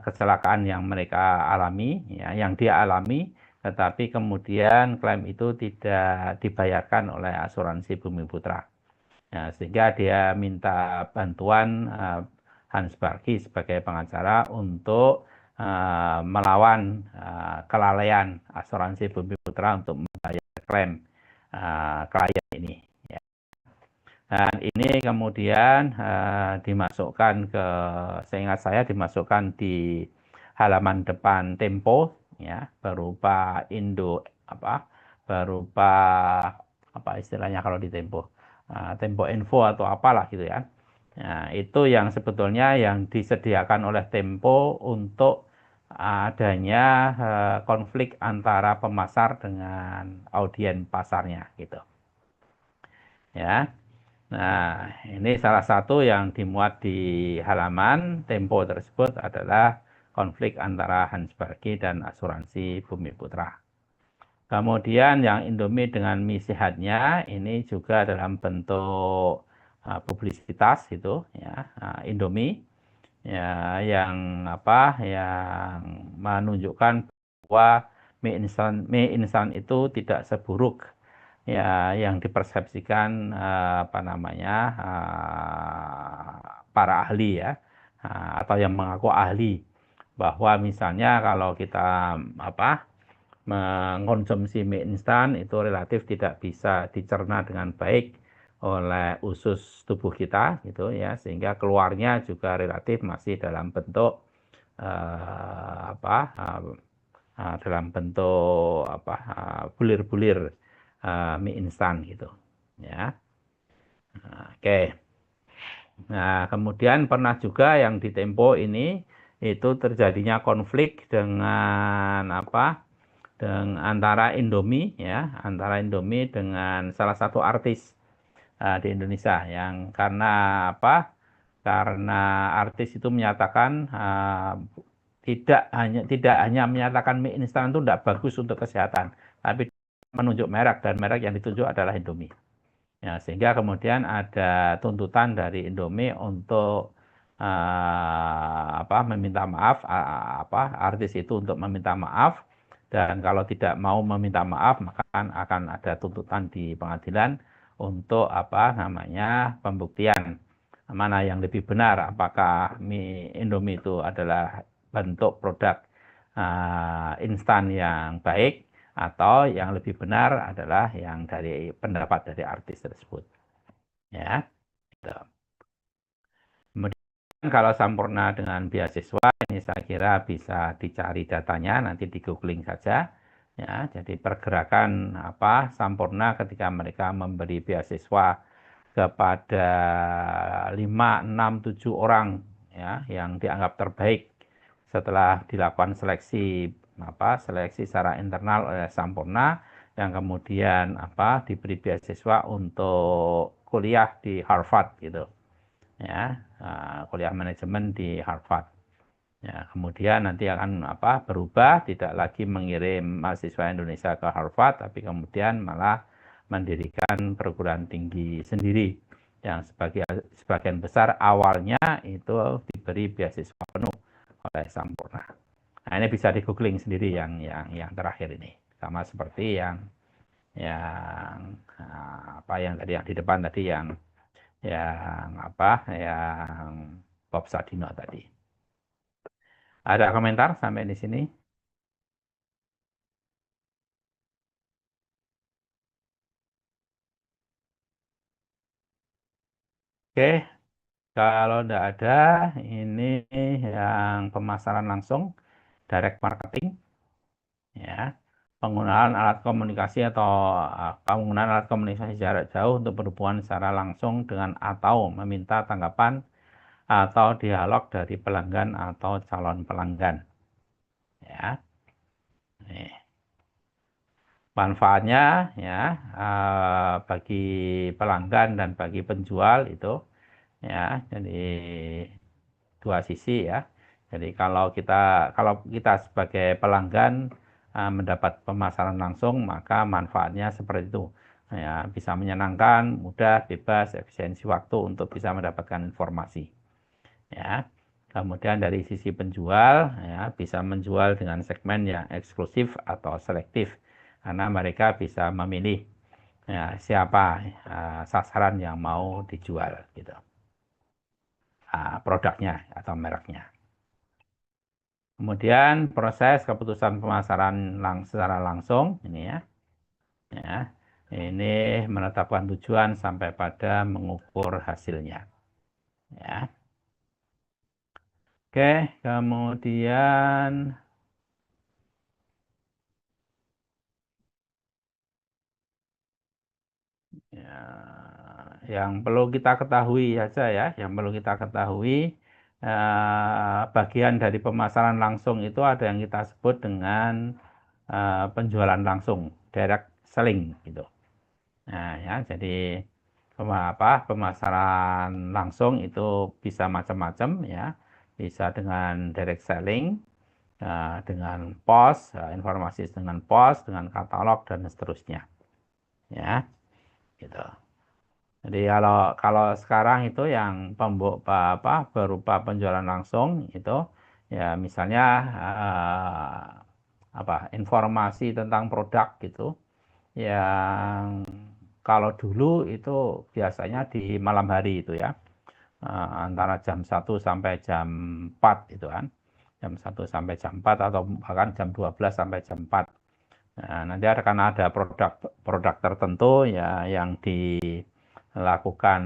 kecelakaan yang mereka alami, ya, yang dia alami, tetapi kemudian klaim itu tidak dibayarkan oleh asuransi Bumi Putra. Ya, sehingga dia minta bantuan Hans Bargi sebagai pengacara untuk melawan kelalaian asuransi Bumi Putra untuk membayar klaim klien ini. Ya. Dan ini kemudian dimasukkan ke, seingat saya dimasukkan di halaman depan Tempo, ya, berupa berupa apa istilahnya kalau di Tempo. Tempo Info atau apalah gitu ya. Nah, itu yang sebetulnya yang disediakan oleh Tempo untuk adanya konflik antara pemasar dengan audien pasarnya gitu. Ya. Nah, ini salah satu yang dimuat di halaman Tempo tersebut adalah konflik antara Hans Bargi dan asuransi Bumi Putra. Kemudian yang Indomie dengan mie sehatnya ini juga dalam bentuk publisitas itu ya, Indomie ya, yang menunjukkan bahwa mie instan itu tidak seburuk ya yang dipersepsikan para ahli ya, atau yang mengaku ahli, bahwa misalnya kalau kita mengkonsumsi mie instan itu relatif tidak bisa dicerna dengan baik oleh usus tubuh kita gitu ya, sehingga keluarnya juga relatif masih dalam bentuk dalam bentuk bulir-bulir mie instan gitu ya. Oke. Nah, kemudian pernah juga yang di Tempo ini itu terjadinya konflik dengan antara Indomie ya, antara Indomie dengan salah satu artis di Indonesia yang karena Karena artis itu menyatakan tidak hanya menyatakan mie instan itu tidak bagus untuk kesehatan, tapi menunjuk merek, dan merek yang ditunjuk adalah Indomie. Ya, sehingga kemudian ada tuntutan dari Indomie untuk meminta maaf, artis itu untuk meminta maaf, dan kalau tidak mau meminta maaf maka akan ada tuntutan di pengadilan untuk pembuktian mana yang lebih benar, apakah mie Indomie itu adalah bentuk produk instan yang baik, atau yang lebih benar adalah yang dari pendapat dari artis tersebut. Ya. Gitu. Kemudian kalau Sampurna dengan beasiswa ini saya kira bisa dicari datanya, nanti di googling saja. Ya, jadi pergerakan Sampurna ketika mereka memberi beasiswa kepada 5, 6, 7 orang ya yang dianggap terbaik setelah dilakukan seleksi secara internal oleh Sampurna, yang kemudian diberi beasiswa untuk kuliah di Harvard gitu ya, kuliah manajemen di Harvard ya. Kemudian nanti akan berubah, tidak lagi mengirim mahasiswa Indonesia ke Harvard, tapi kemudian malah mendirikan perguruan tinggi sendiri yang sebagian besar awalnya itu diberi beasiswa penuh oleh Sampurna. Nah, ini bisa di googling sendiri yang terakhir ini, sama seperti yang tadi yang di depan tadi yang Bob Sadino tadi. Ada komentar sampai di sini? Oke, kalau tidak ada, ini yang pemasaran langsung, direct marketing, ya, penggunaan alat komunikasi atau penggunaan alat komunikasi jarak jauh untuk berhubungan secara langsung dengan atau meminta tanggapan atau dialog dari pelanggan atau calon pelanggan. Ya, nih. Manfaatnya ya bagi pelanggan dan bagi penjual itu ya, jadi dua sisi ya. Jadi kalau kita sebagai pelanggan mendapat pemasaran langsung, maka manfaatnya seperti itu. Ya, bisa menyenangkan, mudah, bebas, efisiensi waktu untuk bisa mendapatkan informasi. Ya. Kemudian dari sisi penjual ya, bisa menjual dengan segmen yang eksklusif atau selektif karena mereka bisa memilih ya, siapa sasaran yang mau dijual gitu. Produknya atau mereknya. Kemudian proses keputusan pemasaran secara langsung ini ya. Ini menetapkan tujuan sampai pada mengukur hasilnya. Ya. Oke, kemudian ya, yang perlu kita ketahui saja ya, yang perlu kita ketahui bagian dari pemasaran langsung itu ada yang kita sebut dengan penjualan langsung, direct selling gitu. Nah ya, jadi pemasaran langsung itu bisa macam-macam ya, bisa dengan direct selling, dengan pos, informasi dengan pos, dengan katalog dan seterusnya, ya, gitu. Jadi kalau sekarang itu yang berupa penjualan langsung itu ya misalnya informasi tentang produk gitu yang kalau dulu itu biasanya di malam hari itu ya antara jam 1 sampai jam 4 itu kan jam 1 sampai jam 4 atau bahkan jam 12 sampai jam 4. Nah, nanti karena ada produk tertentu ya yang dilakukan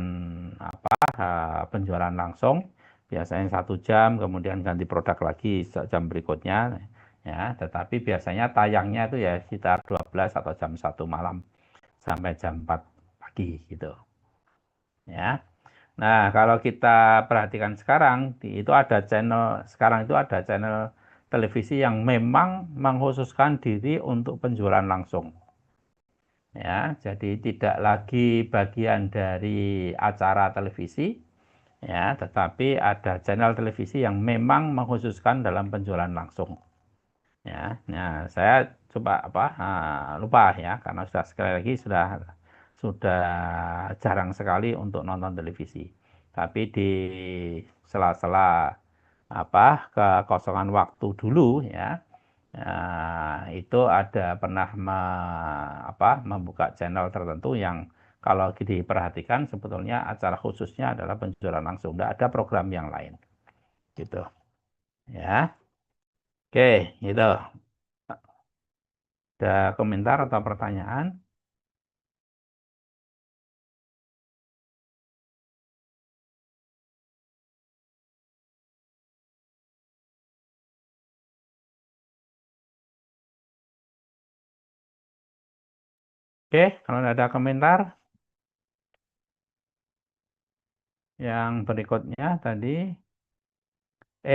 penjualan langsung biasanya 1 jam kemudian ganti produk lagi jam berikutnya ya, tetapi biasanya tayangnya itu ya sekitar 12 atau jam 1 malam sampai jam 4 pagi gitu ya. Nah, kalau kita perhatikan sekarang itu ada channel televisi yang memang mengkhususkan diri untuk penjualan langsung. Ya, jadi tidak lagi bagian dari acara televisi ya, tetapi ada channel televisi yang memang mengkhususkan dalam penjualan langsung. Ya, nah saya coba lupa ya karena sekali lagi sudah jarang sekali untuk nonton televisi. Tapi di sela-sela kekosongan waktu dulu ya, itu ada pernah membuka channel tertentu yang kalau diperhatikan sebetulnya acara khususnya adalah penjualan langsung, tidak ada program yang lain, gitu. Ya, oke, gitu. Ada komentar atau pertanyaan? Oke, kalau ada komentar, yang berikutnya tadi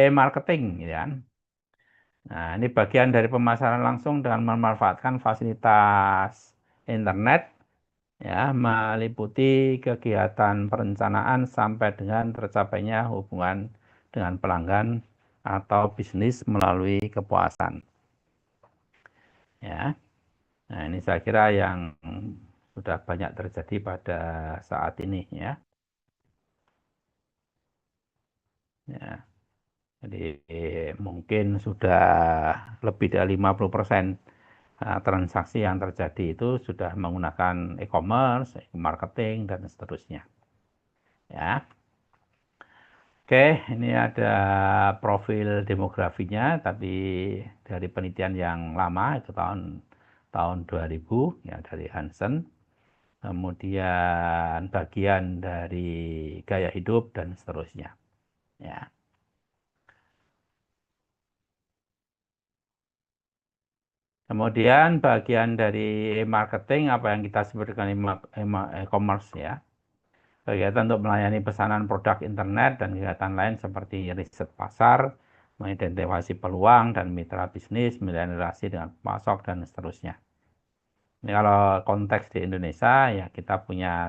marketing, ya kan? Nah, ini bagian dari pemasaran langsung dengan memanfaatkan fasilitas internet, ya, meliputi kegiatan perencanaan sampai dengan tercapainya hubungan dengan pelanggan atau bisnis melalui kepuasan. Ya, nah ini saya kira yang sudah banyak terjadi pada saat ini, ya. Ya. Jadi mungkin sudah lebih dari 50% transaksi yang terjadi itu sudah menggunakan e-commerce, marketing, dan seterusnya. Ya. Oke, ini ada profil demografinya, tapi dari penelitian yang lama, itu tahun 2000, ya, dari Hansen. kemudian bagian dari gaya hidup dan seterusnya. Ya. Kemudian bagian dari marketing apa yang kita sebut dengan e-commerce ya. Kegiatan untuk melayani pesanan produk internet dan kegiatan lain seperti riset pasar, mengidentifikasi peluang dan mitra bisnis, memilih relasi dengan pemasok dan seterusnya. Ini kalau konteks di Indonesia ya kita punya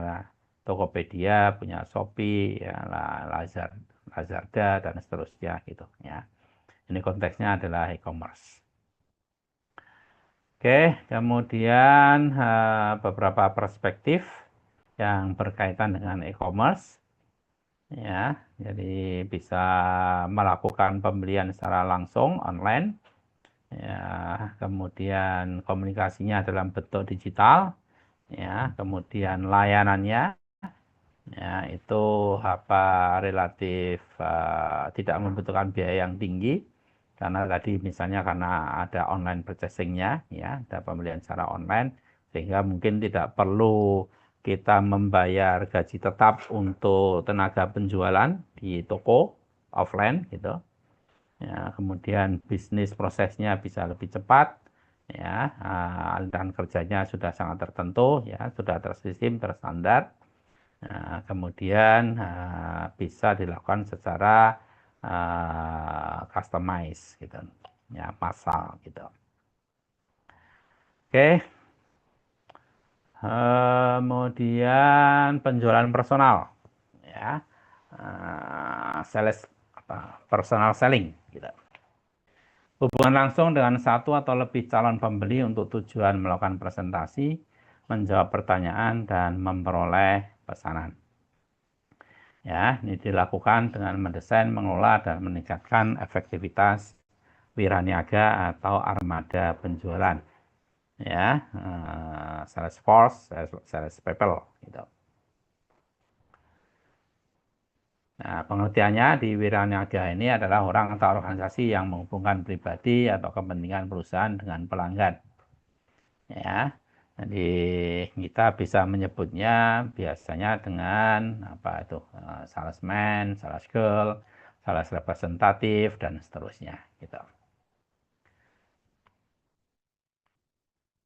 Tokopedia, punya Shopee, ya, Lazada dan seterusnya gitu ya. Ini konteksnya adalah e-commerce. Oke, kemudian beberapa perspektif yang berkaitan dengan e-commerce. Ya, jadi bisa melakukan pembelian secara langsung online. Ya, kemudian komunikasinya dalam bentuk digital. Ya, kemudian layanannya ya itu apa relatif tidak membutuhkan biaya yang tinggi karena tadi misalnya karena ada online purchasing-nya ya, ada pembelian secara online sehingga mungkin tidak perlu kita membayar gaji tetap untuk tenaga penjualan di toko offline gitu. Ya, kemudian bisnis prosesnya bisa lebih cepat ya, aliran kerjanya sudah sangat tertentu ya, sudah tersistem, terstandar. Nah, kemudian bisa dilakukan secara customize gitu, ya massal gitu. Oke, kemudian penjualan personal, ya, sales personal selling gitu. Hubungan langsung dengan satu atau lebih calon pembeli untuk tujuan melakukan presentasi, menjawab pertanyaan dan memperoleh pesanan. Ya, ini dilakukan dengan mendesain, mengelola, dan meningkatkan efektivitas wiraniaga atau armada penjualan. Ya, sales force, sales people, gitu. Nah, pengertiannya di wiraniaga ini adalah orang atau organisasi yang menghubungkan pribadi atau kepentingan perusahaan dengan pelanggan. Ya, jadi kita bisa menyebutnya biasanya dengan apa itu salesman, sales girl, sales representatif dan seterusnya gitu.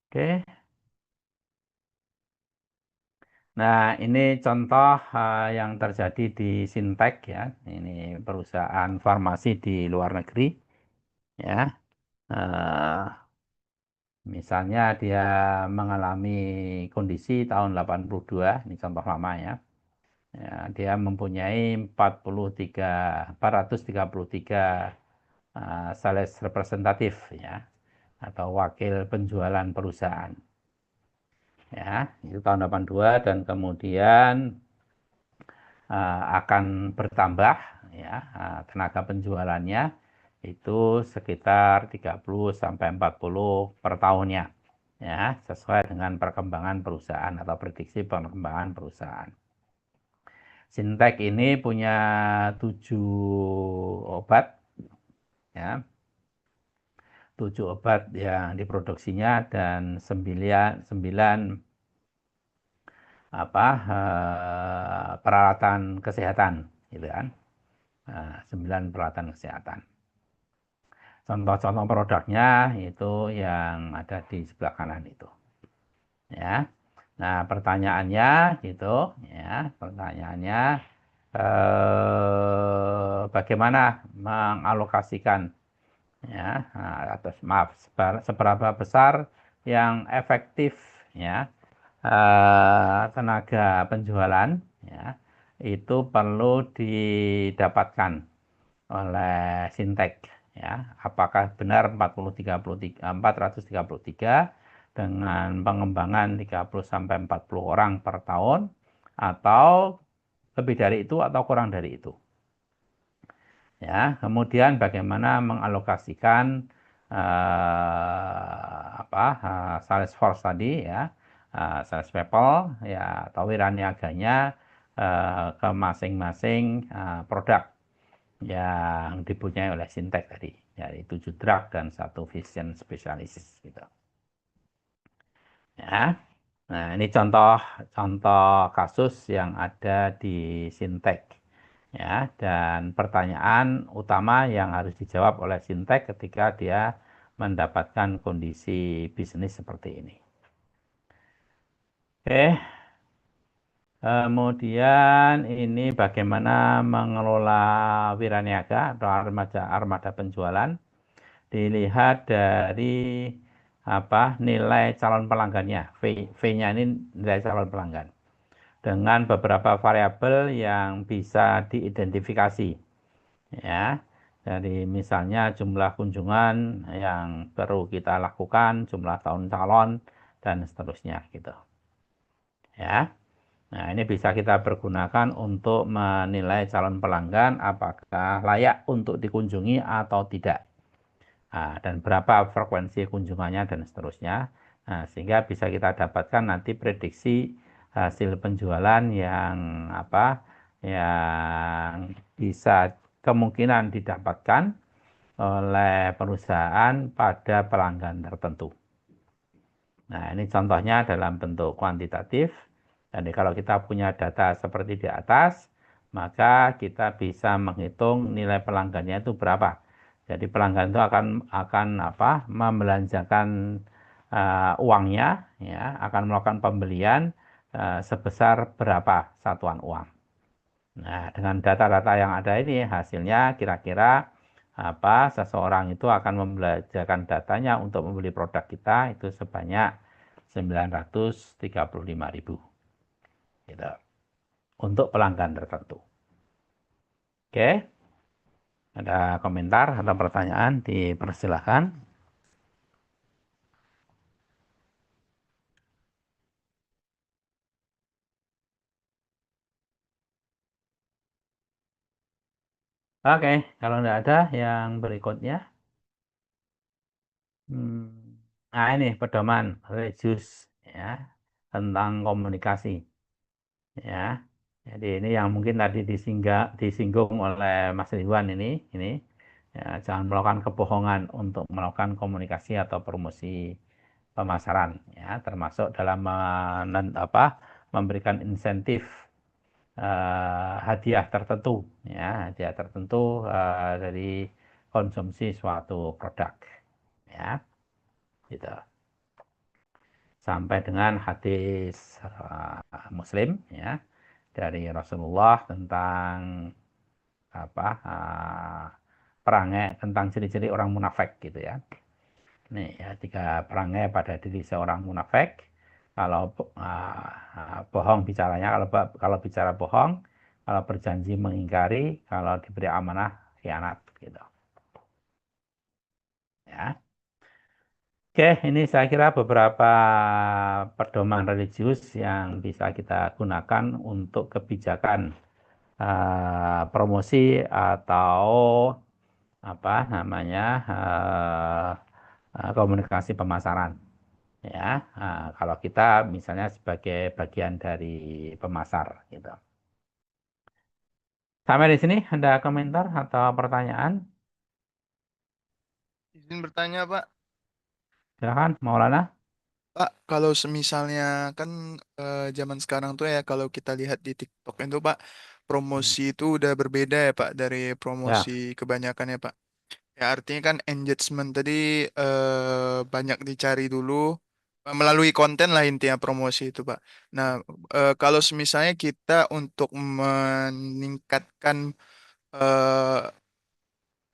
Oke. Nah, ini contoh yang terjadi di Sintek ya. Ini perusahaan farmasi di luar negeri ya. Misalnya dia mengalami kondisi tahun 82, ini contoh lama ya. Ya, dia mempunyai 433 sales representatif ya atau wakil penjualan perusahaan. Ya, itu tahun 82 dan kemudian akan bertambah ya tenaga penjualannya itu sekitar 30 sampai 40 per tahunnya ya sesuai dengan perkembangan perusahaan atau prediksi perkembangan perusahaan. Sintek ini punya 7 obat ya. 7 obat yang diproduksinya dan 9 peralatan kesehatan gitu kan. 9 peralatan kesehatan. Contoh-contoh produknya itu yang ada di sebelah kanan itu. Ya. Nah, pertanyaannya gitu ya, pertanyaannya bagaimana mengalokasikan ya atau maaf seberapa besar yang efektif ya tenaga penjualan ya itu perlu didapatkan oleh Sintek ya. Apakah benar 433 dengan pengembangan 30 sampai 40 orang per tahun atau lebih dari itu atau kurang dari itu. Ya, kemudian bagaimana mengalokasikan sales force tadi ya, sales people ya atau wiraniaganya ke masing-masing produk yang dipunyai oleh Sintek tadi, yaitu 7 drug dan 1 vision specialist gitu. Ya. Nah, ini contoh kasus yang ada di Sintek. Ya, dan pertanyaan utama yang harus dijawab oleh Sintek ketika dia mendapatkan kondisi bisnis seperti ini. Oke, kemudian ini bagaimana mengelola wiraniaga atau armada penjualan. Dilihat dari nilai calon pelanggannya, V-nya ini nilai calon pelanggan, dengan beberapa variabel yang bisa diidentifikasi, ya. Dari misalnya jumlah kunjungan yang perlu kita lakukan, jumlah tahun calon, dan seterusnya gitu. Ya. Nah, ini bisa kita pergunakan untuk menilai calon pelanggan apakah layak untuk dikunjungi atau tidak. Nah, dan berapa frekuensi kunjungannya dan seterusnya. Nah, sehingga bisa kita dapatkan nanti prediksi hasil penjualan yang yang bisa kemungkinan didapatkan oleh perusahaan pada pelanggan tertentu. Nah, ini contohnya dalam bentuk kuantitatif. Jadi kalau kita punya data seperti di atas, maka kita bisa menghitung nilai pelanggannya itu berapa. Jadi pelanggan itu akan membelanjakan uangnya, ya, akan melakukan pembelian sebesar berapa satuan uang. Nah, dengan data-data yang ada ini hasilnya kira-kira seseorang itu akan membelanjakan datanya untuk membeli produk kita itu sebanyak 935.000 gitu, untuk pelanggan tertentu. Oke, ada komentar atau pertanyaan, dipersilahkan. Oke, kalau tidak ada yang berikutnya. Nah, ini pedoman Regius, ya, tentang komunikasi, ya. Jadi ini yang mungkin tadi disinggung oleh Mas Ridwan ini ya, jangan melakukan kebohongan untuk melakukan komunikasi atau promosi pemasaran, ya, termasuk dalam memberikan insentif hadiah tertentu, ya, hadiah tertentu dari konsumsi suatu produk, ya, gitu. Sampai dengan hadis Muslim, ya, dari Rasulullah tentang perangai, tentang ciri-ciri orang munafik gitu ya. Nih ya, 3 perangai pada diri seorang munafik. Kalau bohong bicaranya, kalau bicara bohong, kalau berjanji mengingkari, kalau diberi amanah khianat gitu. Ya. Oke, ini saya kira beberapa pedoman religius yang bisa kita gunakan untuk kebijakan promosi atau komunikasi pemasaran, ya. Kalau kita misalnya sebagai bagian dari pemasar gitu. Sampai di sini ada komentar atau pertanyaan? Izin bertanya, Pak. Silakan, Maulana. Pak, kalau semisalnya kan zaman sekarang tuh ya kalau kita lihat di TikTok itu Pak, Hmm. promosi itu udah berbeda ya Pak dari promosi Ya, kebanyakan ya Pak. Ya artinya kan engagement tadi banyak dicari dulu melalui konten lah intinya promosi itu Pak. Nah, kalau misalnya kita untuk meningkatkan eh,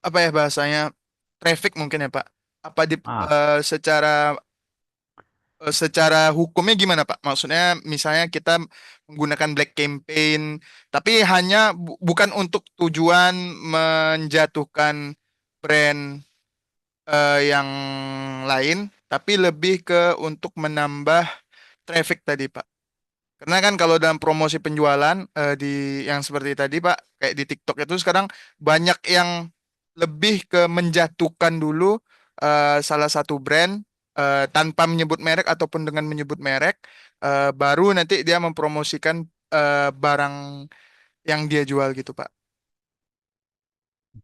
apa ya bahasanya traffic mungkin ya Pak. Apa secara hukumnya gimana Pak? Maksudnya misalnya kita menggunakan black campaign, tapi hanya bukan untuk tujuan menjatuhkan brand yang lain, tapi lebih ke untuk menambah traffic tadi Pak. Karena kan kalau dalam promosi penjualan di yang seperti tadi Pak, kayak di TikTok itu sekarang banyak yang lebih ke menjatuhkan dulu salah satu brand tanpa menyebut merek ataupun dengan menyebut merek, baru nanti dia mempromosikan barang yang dia jual gitu Pak.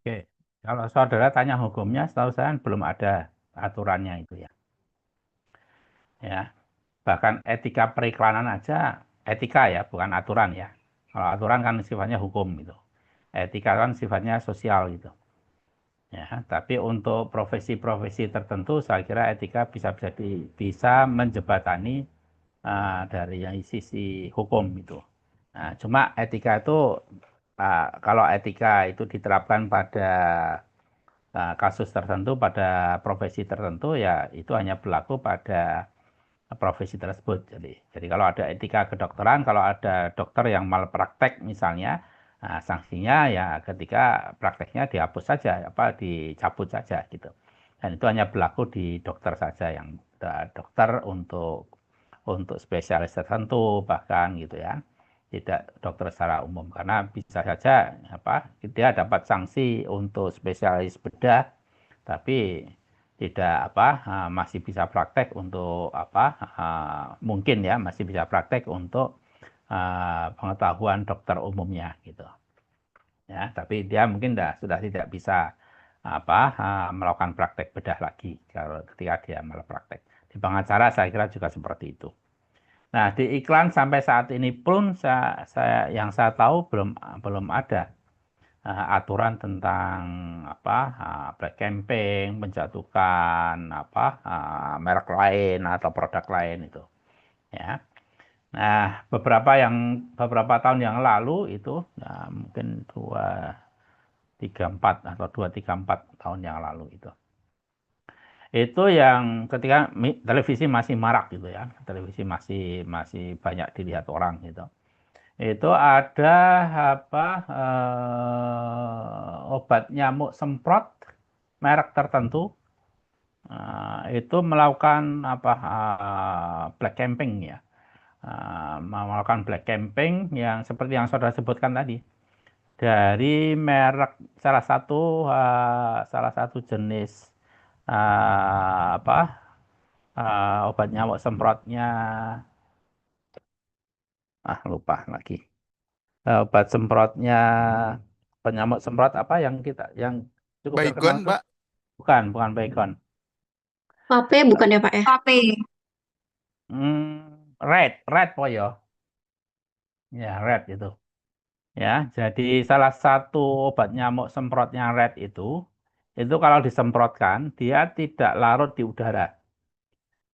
oke. Kalau saudara tanya hukumnya, setahu saya belum ada aturannya itu ya. Ya. Bahkan etika periklanan aja, etika ya, bukan aturan ya. Kalau aturan kan sifatnya hukum gitu. Etika kan sifatnya sosial gitu. Ya, tapi untuk profesi-profesi tertentu saya kira etika bisa menjembatani dari yang sisi hukum itu. Nah, cuma etika itu kalau etika itu diterapkan pada kasus tertentu, pada profesi tertentu ya itu hanya berlaku pada profesi tersebut. Jadi kalau ada etika kedokteran, kalau ada dokter yang malpraktek misalnya, sanksinya ya ketika prakteknya dihapus saja, dicabut saja gitu. Dan itu hanya berlaku di dokter saja, yang dokter untuk spesialis tertentu bahkan gitu ya. Tidak dokter secara umum, karena bisa saja dia dapat sanksi untuk spesialis bedah, tapi tidak masih bisa praktek untuk mungkin ya masih bisa praktek untuk pengetahuan dokter umumnya gitu ya, tapi dia mungkin sudah tidak bisa melakukan praktek bedah lagi kalau ketika dia malpraktek. Di pengacara saya kira juga seperti itu. Nah, di iklan sampai saat ini pun yang saya tahu belum ada aturan tentang black campaign, menjatuhkan merek lain atau produk lain itu ya. Nah, beberapa tahun yang lalu itu mungkin 2, 3, 4 tahun yang lalu itu yang ketika televisi masih marak gitu ya, televisi masih banyak dilihat orang gitu. Itu ada obat nyamuk semprot merek tertentu itu melakukan black campaign ya, melakukan black campaign yang seperti yang saudara sebutkan tadi, dari merek salah satu jenis obat nyamuk semprotnya, lupa lagi. Obat semprotnya, penyamuk semprot yang cukup terkenal Baygon, tuh? Pak. Bukan Baygon. Pape bukan ya Pak ya? Pape. Red po ya. Ya, Red itu. Ya, jadi salah satu obat nyamuk semprotnya Red itu kalau disemprotkan dia tidak larut di udara,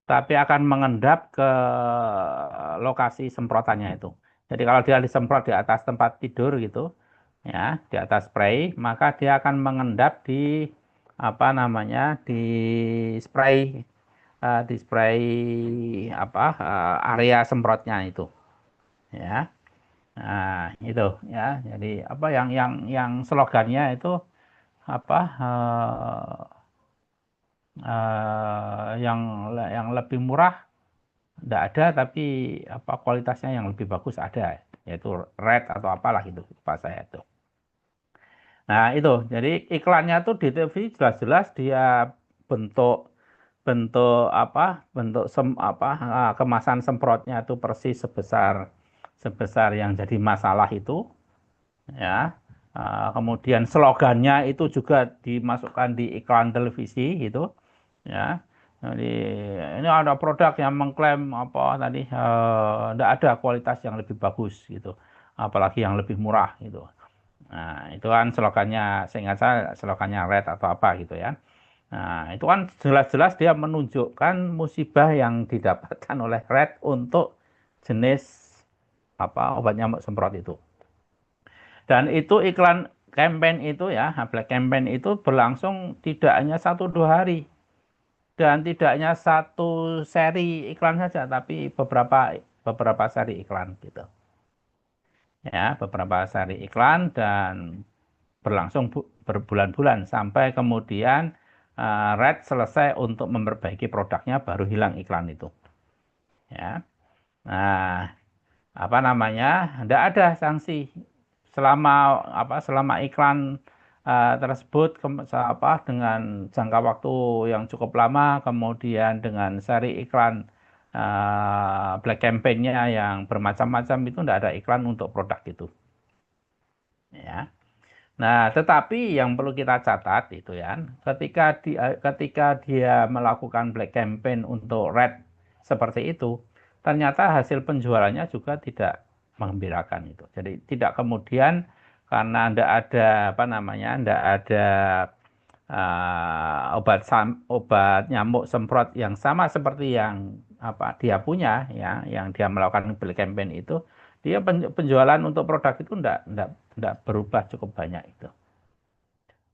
tapi akan mengendap ke lokasi semprotannya itu. Jadi kalau dia disemprot di atas tempat tidur gitu, ya, di atas spray, maka dia akan mengendap di di spray area semprotnya itu, ya. Nah, itu ya. Jadi yang slogannya itu yang lebih murah tidak ada, tapi kualitasnya yang lebih bagus ada, yaitu Red atau apalah gitu lupa saya itu. Nah, itu jadi iklannya tuh di TV jelas-jelas dia bentuk kemasan semprotnya itu persis sebesar yang jadi masalah itu ya. Kemudian slogannya itu juga dimasukkan di iklan televisi gitu ya. Jadi ini ada produk yang mengklaim tidak ada kualitas yang lebih bagus gitu, apalagi yang lebih murah gitu. Nah, itu kan slogannya, seingat saya slogannya Red atau apa gitu ya. Nah, itu kan jelas-jelas dia menunjukkan musibah yang didapatkan oleh Red untuk jenis obat nyamuk semprot itu. Dan itu iklan campaign itu ya, black campaign itu berlangsung tidak hanya 1-2 hari. Dan tidak hanya satu seri iklan saja, tapi beberapa seri iklan gitu. Ya, beberapa seri iklan dan berlangsung berbulan-bulan sampai kemudian Red selesai untuk memperbaiki produknya, baru hilang iklan itu. Ya. Nah, tidak ada sanksi selama iklan tersebut dengan jangka waktu yang cukup lama, kemudian dengan seri iklan black campaign-nya yang bermacam-macam, itu tidak ada iklan untuk produk itu. Ya. Nah, tetapi yang perlu kita catat itu ya, ketika dia melakukan black campaign untuk Red seperti itu, ternyata hasil penjualannya juga tidak menggembirakan itu. Jadi tidak kemudian karena tidak ada apa namanya, tidak ada obat nyamuk semprot yang sama seperti yang apa dia punya ya, yang dia melakukan black campaign itu, dia penjualan untuk produk itu tidak berubah cukup banyak itu.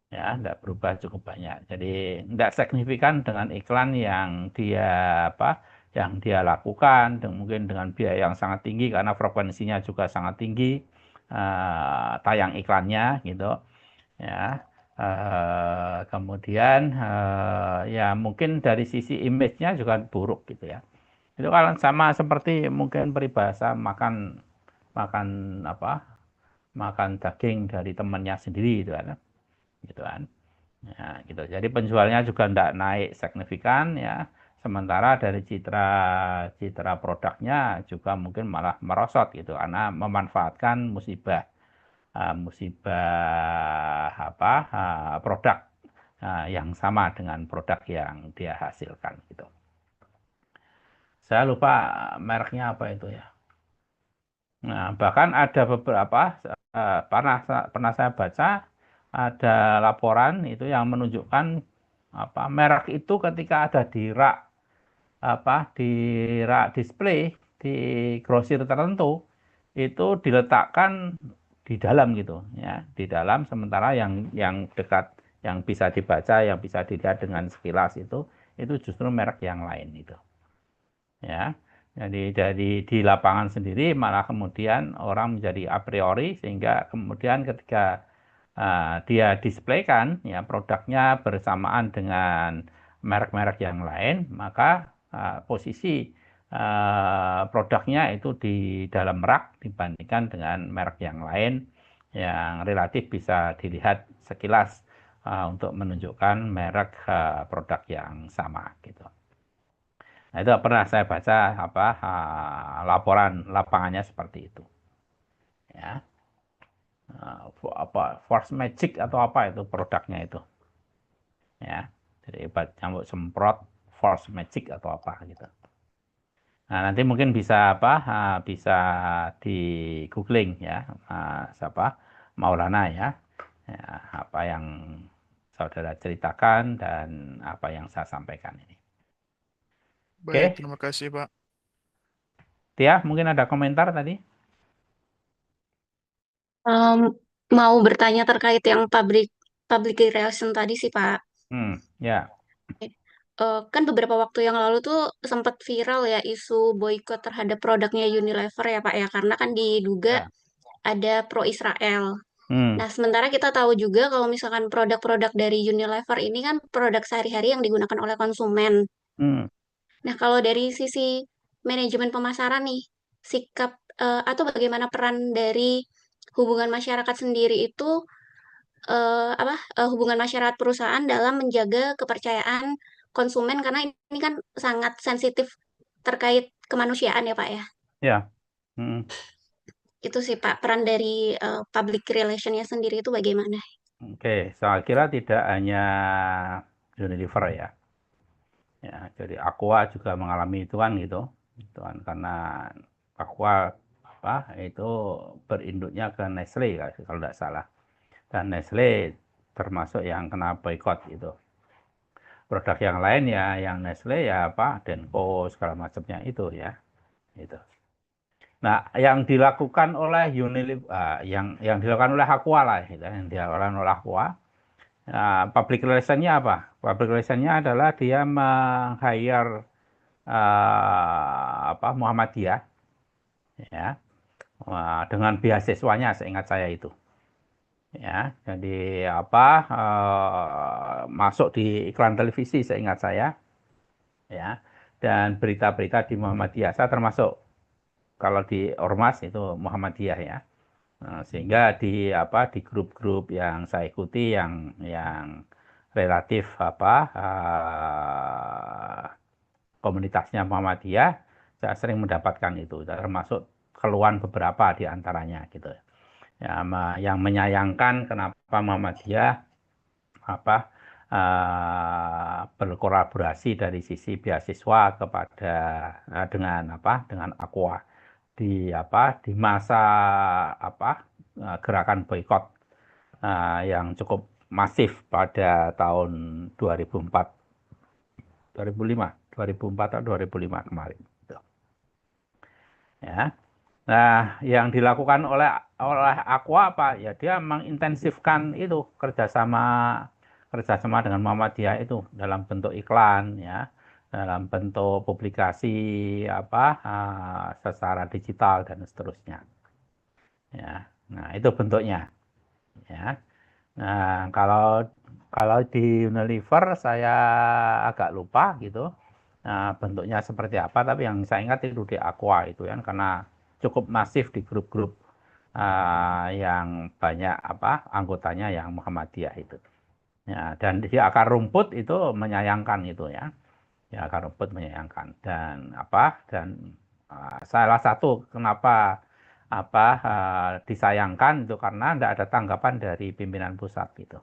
Ya, tidak berubah cukup banyak. Jadi tidak signifikan dengan iklan yang dia apa, yang dia lakukan, dan mungkin dengan biaya yang sangat tinggi karena frekuensinya juga sangat tinggi, tayang iklannya gitu, ya. Kemudian ya mungkin dari sisi image-nya juga buruk gitu ya. Itu kalau sama seperti mungkin peribahasa makan makan apa, makan daging dari temannya sendiri gitu kan. Ya, gitu. Jadi penjualnya juga tidak naik signifikan ya. Sementara dari citra produknya juga mungkin malah merosot gitu karena memanfaatkan musibah produk yang sama dengan produk yang dia hasilkan gitu. Saya lupa mereknya apa itu ya. Nah, bahkan ada beberapa pernah saya baca ada laporan itu yang menunjukkan apa merek itu ketika ada di rak display di grosir tertentu itu diletakkan di dalam gitu ya, di dalam, sementara yang dekat, yang bisa dibaca, yang bisa dilihat dengan sekilas itu justru merek yang lain itu ya. Jadi di lapangan sendiri malah kemudian orang menjadi a priori, sehingga kemudian ketika dia displaykan ya produknya bersamaan dengan merek-merek yang lain, maka posisi produknya itu di dalam rak dibandingkan dengan merek yang lain yang relatif bisa dilihat sekilas untuk menunjukkan merek produk yang sama gitu. Nah, itu pernah saya baca laporan lapangannya seperti itu. Ya. Force Magic atau apa itu produknya itu. Ya. Jadi obat nyamuk semprot Force Magic atau apa gitu. Nah, nanti mungkin bisa bisa di googling ya, siapa Maulana ya. Ya, apa yang saudara ceritakan dan apa yang saya sampaikan ini. Baik, Oke, terima kasih, Pak. Tia, mungkin ada komentar tadi? Mau bertanya terkait yang public relation tadi sih, Pak. Ya, Kan beberapa waktu yang lalu tuh sempat viral ya isu boykot terhadap produknya Unilever ya, Pak ya, karena kan diduga ya. ada pro Israel. Hmm, Nah, sementara kita tahu juga kalau misalkan produk-produk dari Unilever ini kan produk sehari-hari yang digunakan oleh konsumen. hmm. Nah, kalau dari sisi manajemen pemasaran nih, sikap atau bagaimana peran dari hubungan masyarakat sendiri itu hubungan masyarakat perusahaan dalam menjaga kepercayaan konsumen karena ini kan sangat sensitif terkait kemanusiaan ya, Pak ya. Ya. Hmm. Itu sih Pak, peran dari public relation-nya sendiri itu bagaimana? Oke, saya kira tidak hanya Unilever ya. Ya, jadi Aqua juga mengalami itu kan gitu. Itu kan karena Aqua itu berinduknya ke Nestle kalau tidak salah. Dan Nestle termasuk yang kena boykot itu. Produk yang lain ya, yang Nestle ya Denko segala macamnya itu ya. Itu. Nah, yang dilakukan oleh Unilever, yang dilakukan oleh Aqua lah, gitu, yang dilakukan oleh Aqua, public relation-nya apa? Public relation-nya adalah dia meng-hire Muhammadiyah, ya, dengan beasiswanya, seingat saya itu, ya. Jadi masuk di iklan televisi, seingat saya, ya, dan berita-berita di Muhammadiyah. Saya termasuk kalau di Ormas itu Muhammadiyah ya. Nah, sehingga di grup-grup yang saya ikuti yang relatif komunitasnya Muhammadiyah, saya sering mendapatkan itu, termasuk keluhan beberapa di antaranya gitu ya, yang menyayangkan kenapa Muhammadiyah berkolaborasi dari sisi beasiswa kepada dengan Aqua di masa gerakan boikot yang cukup masif pada tahun 2004 atau 2005 kemarin. Ya. Nah, yang dilakukan oleh Aqua apa? Ya dia mengintensifkan itu kerjasama dengan Muhammadiyah itu dalam bentuk iklan, ya, dalam bentuk publikasi secara digital dan seterusnya. Ya. Nah, itu bentuknya. Ya. Nah, kalau di Unilever saya agak lupa gitu. Nah, bentuknya seperti apa, tapi yang saya ingat itu di Aqua itu kan, karena cukup masif di grup-grup yang banyak anggotanya yang Muhammadiyah itu. Ya, dan di akar rumput itu menyayangkan itu ya. Ya, akar rumput menyayangkan dan salah satu kenapa disayangkan itu karena tidak ada tanggapan dari pimpinan pusat gitu.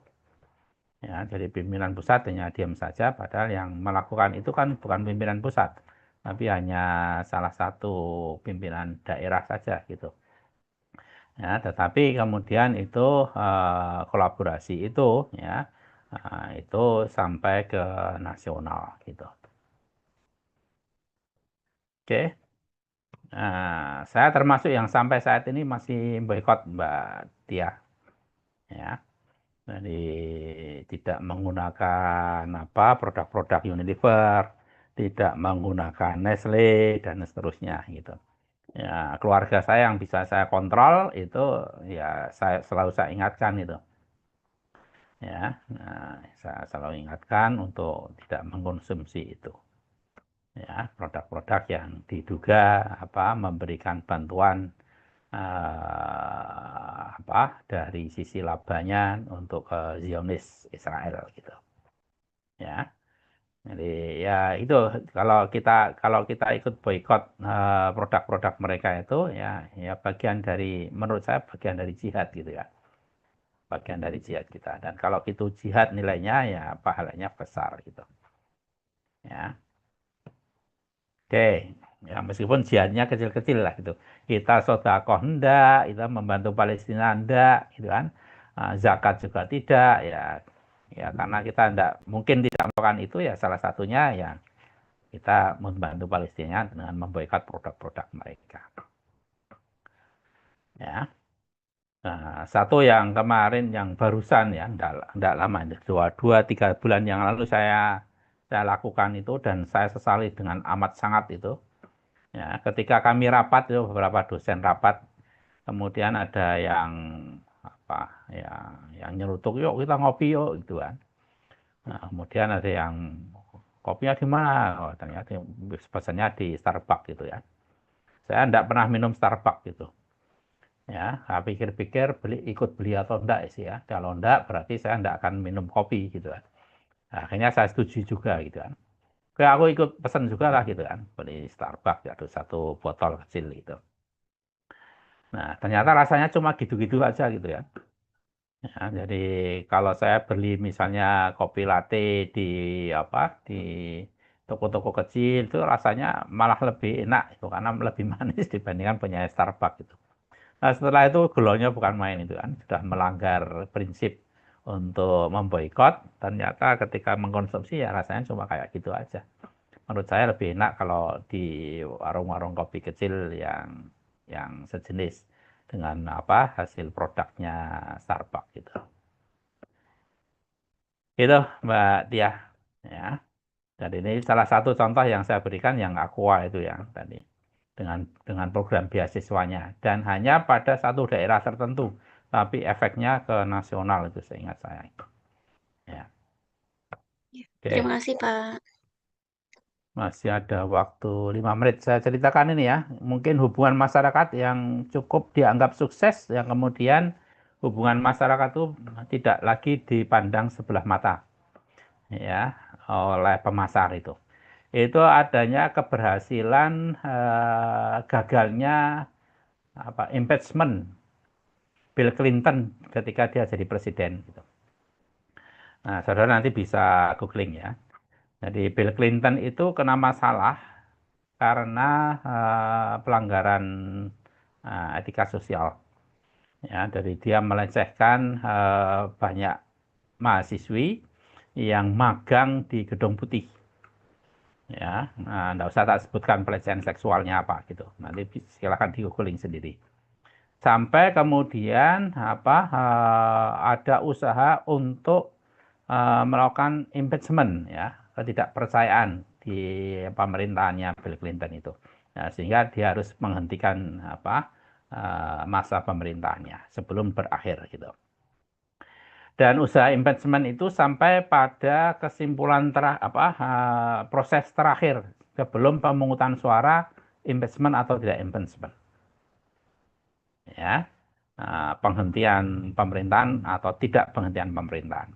Ya, jadi pimpinan pusat hanya diam saja, padahal yang melakukan itu kan bukan pimpinan pusat, tapi hanya salah satu pimpinan daerah saja gitu. Ya, tetapi kemudian itu kolaborasi itu ya itu sampai ke nasional gitu. Oke. Nah, saya termasuk yang sampai saat ini masih boikot Mbak Tia. Ya. Jadi tidak menggunakan produk-produk Unilever, tidak menggunakan Nestle dan seterusnya gitu. Ya, keluarga saya yang bisa saya kontrol itu ya selalu saya ingatkan itu. Ya, nah, saya selalu ingatkan untuk tidak mengkonsumsi itu. Ya, produk-produk yang diduga memberikan bantuan dari sisi labanya untuk Zionis Israel gitu. Ya. Jadi ya itu kalau kita ikut boikot produk-produk mereka itu ya menurut saya bagian dari jihad gitu ya. Bagian dari jihad kita. Dan kalau itu jihad nilainya ya pahalanya besar gitu. Ya. Oke, ya meskipun jihadnya kecil-kecil lah gitu. Kita sedekah enggak, kita membantu Palestina enggak, gitu kan. Zakat juga tidak, ya karena kita enggak mungkin tidak melakukan itu ya salah satunya ya kita membantu Palestina dengan memboikot produk-produk mereka. Ya. Nah, satu yang kemarin yang barusan ya, enggak lama, 2-3 bulan yang lalu saya lakukan itu dan saya sesali dengan amat sangat itu. Ya, ketika kami rapat itu beberapa dosen rapat, kemudian ada yang yang nyerutuk, yuk kita ngopi yuk gitu kan. Nah, kemudian ada yang kopinya di mana? Oh, ternyata pesannya di Starbucks gitu ya. Saya enggak pernah minum Starbucks gitu. Ya, saya pikir-pikir ikut beli atau enggak sih ya. Kalau enggak berarti saya enggak akan minum kopi gitu kan. Nah, akhirnya saya setuju juga gitu kan. Oke, aku ikut pesan juga lah gitu kan, beli Starbucks ya, satu botol kecil gitu. Nah, ternyata rasanya cuma gitu-gitu aja gitu ya. Ya, jadi kalau saya beli misalnya kopi latte di di toko-toko kecil itu rasanya malah lebih enak itu karena lebih manis dibandingkan punya Starbucks gitu. Nah, setelah itu gelonya bukan main itu kan, sudah melanggar prinsip untuk memboikot. Ternyata ketika mengkonsumsi ya rasanya cuma kayak gitu aja. Menurut saya lebih enak kalau di warung-warung kopi kecil yang sejenis dengan hasil produknya Starbucks gitu. Itu Mbak Tia ya. Dan ini salah satu contoh yang saya berikan yang Aqua itu ya tadi dengan program beasiswanya dan hanya pada satu daerah tertentu, tapi efeknya ke nasional itu seingat saya. Ya. Oke. Terima kasih, Pak. Masih ada waktu 5 menit. Saya ceritakan ini ya. Mungkin hubungan masyarakat yang cukup dianggap sukses, yang kemudian hubungan masyarakat itu tidak lagi dipandang sebelah mata ya oleh pemasar itu. Itu adanya keberhasilan gagalnya impeachment Bill Clinton ketika dia jadi presiden gitu. Nah, saudara nanti bisa googling ya. Jadi Bill Clinton itu kena masalah karena pelanggaran etika sosial. Ya, dari dia melecehkan banyak mahasiswi yang magang di Gedung Putih. Ya, nggak usah tak sebutkan pelecehan seksualnya apa gitu. Nanti silakan di googling sendiri. Sampai kemudian ada usaha untuk melakukan impeachment ya, ketidakpercayaan di pemerintahannya Bill Clinton itu. Nah, sehingga dia harus menghentikan masa pemerintahannya sebelum berakhir gitu. Dan usaha impeachment itu sampai pada kesimpulan proses terakhir sebelum pemungutan suara impeachment atau tidak impeachment. Ya, penghentian pemerintahan atau tidak penghentian pemerintahan.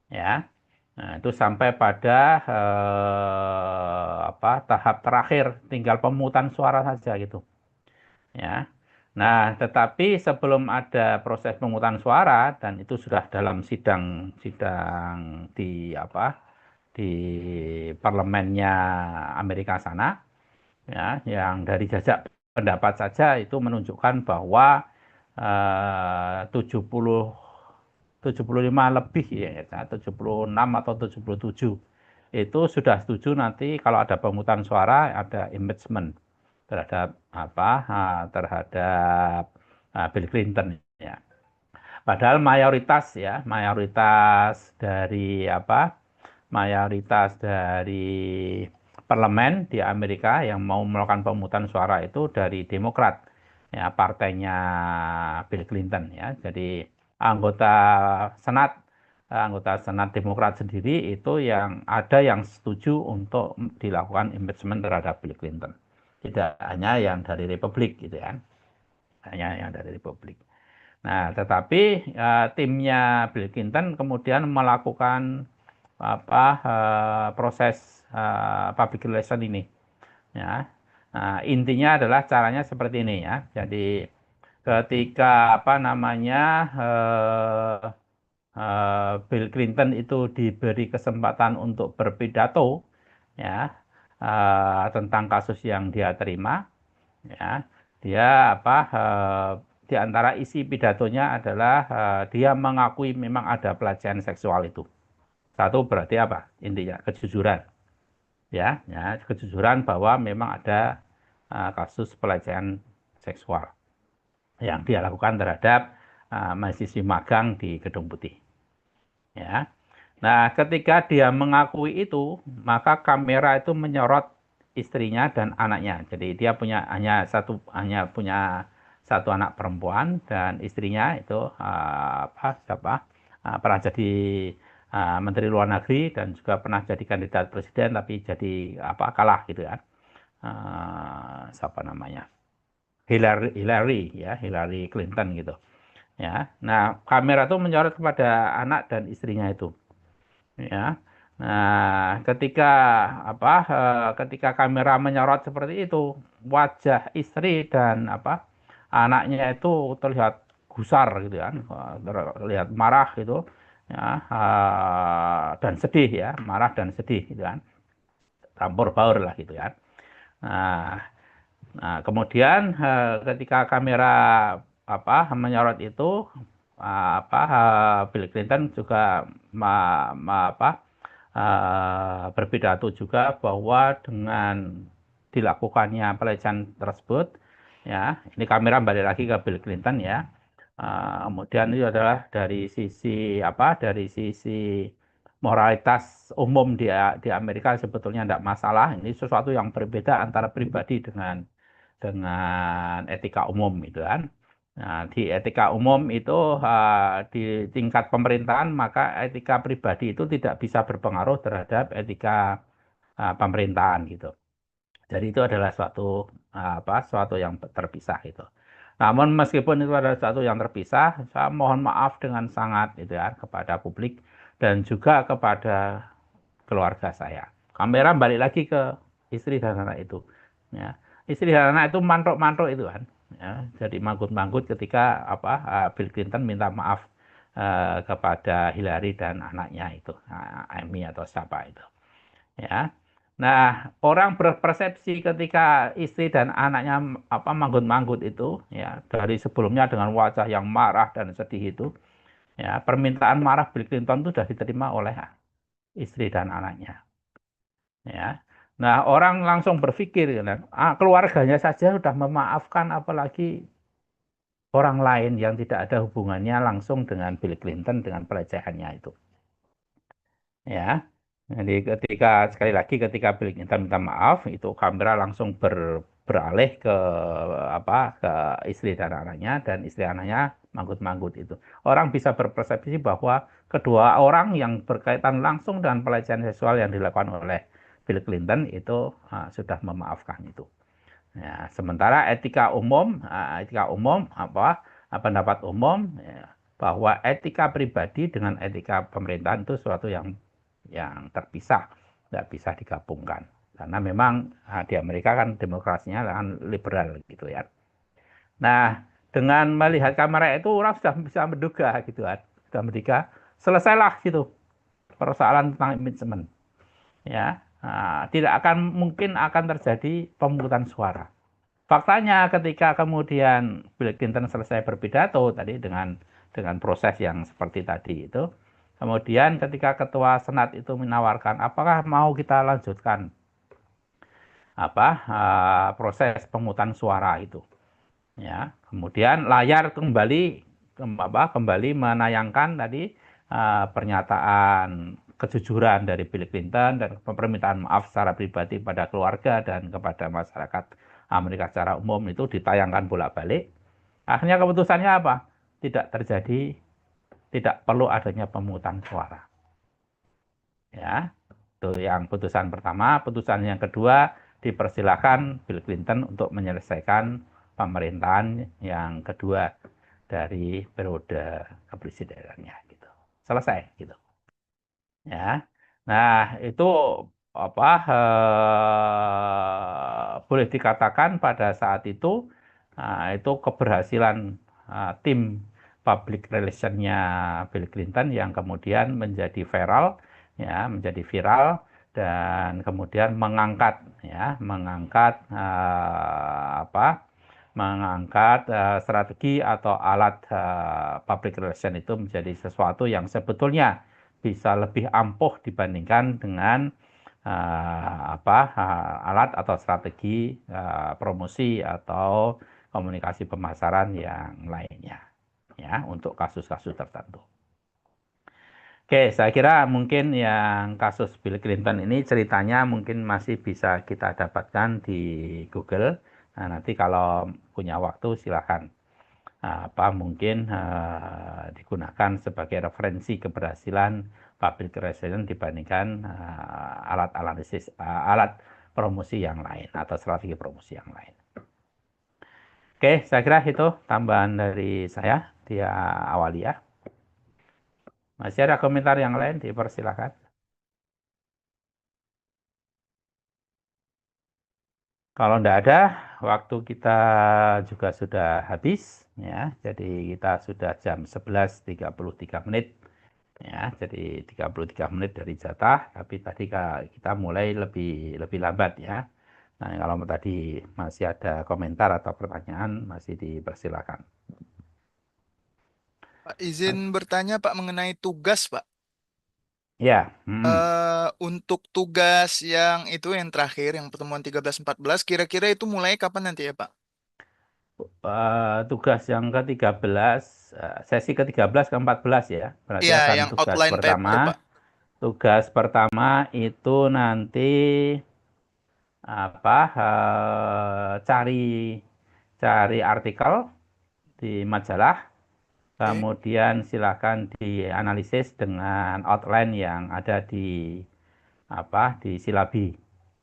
Ya, nah, itu sampai pada tahap terakhir, tinggal pemungutan suara saja gitu. Ya. Nah, tetapi sebelum ada proses pemungutan suara dan itu sudah dalam sidang di parlemennya Amerika sana, ya, yang dari jajak pendapat saja itu menunjukkan bahwa 75 lebih ya, 76 atau 77 itu sudah setuju nanti kalau ada pemungutan suara ada impeachment terhadap Bill Clinton ya. Padahal mayoritas dari parlemen di Amerika yang mau melakukan pemungutan suara itu dari Demokrat ya, partainya Bill Clinton ya. Jadi anggota Senat Demokrat sendiri itu yang ada yang setuju untuk dilakukan impeachment terhadap Bill Clinton. Tidak hanya yang dari Republik gitu ya. Hanya yang dari Republik. Nah, tetapi timnya Bill Clinton kemudian melakukan proses public relation ini. Ya. Nah, intinya adalah caranya seperti ini ya. Jadi ketika Bill Clinton itu diberi kesempatan untuk berpidato ya tentang kasus yang dia terima ya, dia di antara isi pidatonya adalah dia mengakui memang ada pelecehan seksual itu. Satu berarti apa? Intinya kejujuran. Ya, kejujuran bahwa memang ada kasus pelecehan seksual yang dia lakukan terhadap mahasiswi magang di Gedung Putih. Ya. Nah, ketika dia mengakui itu, maka kamera itu menyorot istrinya dan anaknya. Jadi dia hanya punya satu anak perempuan dan istrinya itu pernah jadi Menteri Luar Negeri dan juga pernah jadi kandidat presiden tapi jadi kalah gitu kan. Siapa namanya? Hillary Clinton gitu. Ya. Nah, kamera itu menyorot kepada anak dan istrinya itu. Ya. Nah, ketika kamera menyorot seperti itu, wajah istri dan anaknya itu terlihat gusar gitu kan, terlihat marah gitu, ya, dan sedih ya, marah dan sedih gitu kan, campur baur lah gitu kan. Nah, kemudian ketika kamera menyorot itu, Bill Clinton juga berpidato juga bahwa dengan dilakukannya pelecehan tersebut, ya, ini kamera balik lagi ke Bill Clinton ya. Kemudian itu adalah dari sisi moralitas umum di Amerika sebetulnya tidak masalah. Ini sesuatu yang berbeda antara pribadi dengan etika umum itu kan. Nah, di etika umum itu di tingkat pemerintahan maka etika pribadi itu tidak bisa berpengaruh terhadap etika pemerintahan gitu. Jadi itu adalah suatu yang terpisah gitu. Namun meskipun itu adalah suatu yang terpisah, saya mohon maaf dengan sangat gitu ya kepada publik dan juga kepada keluarga saya. Kamera balik lagi ke istri dan anak itu. Ya. Istri dan anak itu mantuk-mantuk itu kan. Ya. Jadi manggut-manggut ketika Bill Clinton minta maaf kepada Hillary dan anaknya itu, Amy atau siapa itu. Ya. Nah, orang berpersepsi ketika istri dan anaknya manggut-manggut itu, ya, dari sebelumnya dengan wajah yang marah dan sedih itu, ya, permintaan marah Bill Clinton itu sudah diterima oleh istri dan anaknya. Ya. Nah, orang langsung berpikir, keluarganya saja sudah memaafkan, apalagi orang lain yang tidak ada hubungannya langsung dengan Bill Clinton dengan pelecehannya itu. Ya, jadi sekali lagi ketika Bill Clinton minta maaf, itu kamera langsung beralih ke istri dan anaknya, dan istri anaknya manggut-manggut itu. Orang bisa berpersepsi bahwa kedua orang yang berkaitan langsung dengan pelecehan seksual yang dilakukan oleh Bill Clinton itu sudah memaafkan itu. Ya, sementara pendapat umum, ya, bahwa etika pribadi dengan etika pemerintahan itu sesuatu yang terpisah, tidak bisa digabungkan. Karena memang di Amerika kan demokrasinya kan liberal gitu ya. Nah, dengan melihat kamera itu orang sudah bisa menduga gitu kan, sudah menduga selesailah gitu persoalan tentang impeachment. Ya, tidak mungkin akan terjadi pemungutan suara. Faktanya ketika kemudian Bill Clinton selesai berpidato tadi dengan proses yang seperti tadi itu, kemudian ketika ketua Senat itu menawarkan apakah mau kita lanjutkan proses pemungutan suara itu, ya, kemudian layar kembali menayangkan tadi pernyataan kejujuran dari Bill Clinton dan permintaan maaf secara pribadi pada keluarga dan kepada masyarakat Amerika secara umum itu ditayangkan bolak-balik. Akhirnya keputusannya apa? Tidak perlu adanya pemungutan suara. Ya, itu yang putusan pertama. Putusan yang kedua, dipersilakan Bill Clinton untuk menyelesaikan pemerintahan yang kedua dari periode kepresidenannya gitu. Selesai gitu. Ya. Nah, itu boleh dikatakan pada saat itu keberhasilan tim public relation-nya Bill Clinton yang kemudian menjadi viral, ya, dan kemudian mengangkat strategi atau alat public relation itu menjadi sesuatu yang sebetulnya bisa lebih ampuh dibandingkan dengan alat atau strategi promosi atau komunikasi pemasaran yang lainnya, ya, untuk kasus-kasus tertentu. Oke, saya kira mungkin yang kasus Bill Clinton ini ceritanya mungkin masih bisa kita dapatkan di Google. Nah, nanti kalau punya waktu silakan mungkin digunakan sebagai referensi keberhasilan public relation dibandingkan alat promosi yang lain atau strategi promosi yang lain. Oke, saya kira itu tambahan dari saya, Tia Awalia. Masih ada komentar yang lain, dipersilakan. Kalau tidak ada, waktu kita juga sudah habis, ya. Jadi kita sudah jam 11.33 menit, ya. Jadi 33 menit dari jatah, tapi tadi kita mulai lebih lambat, ya. Nah, kalau tadi masih ada komentar atau pertanyaan, masih dipersilakan. Pak, izin bertanya Pak mengenai tugas Pak. Ya. Untuk tugas yang terakhir, yang pertemuan 13-14, kira-kira itu mulai kapan nanti ya Pak? Tugas yang ke-13, sesi ke-13 ke-14 ya. Berarti Iya, akan yang tugas outline pertama. paper Pak. Tugas pertama itu nanti cari artikel di majalah, kemudian silakan dianalisis dengan outline yang ada di silabi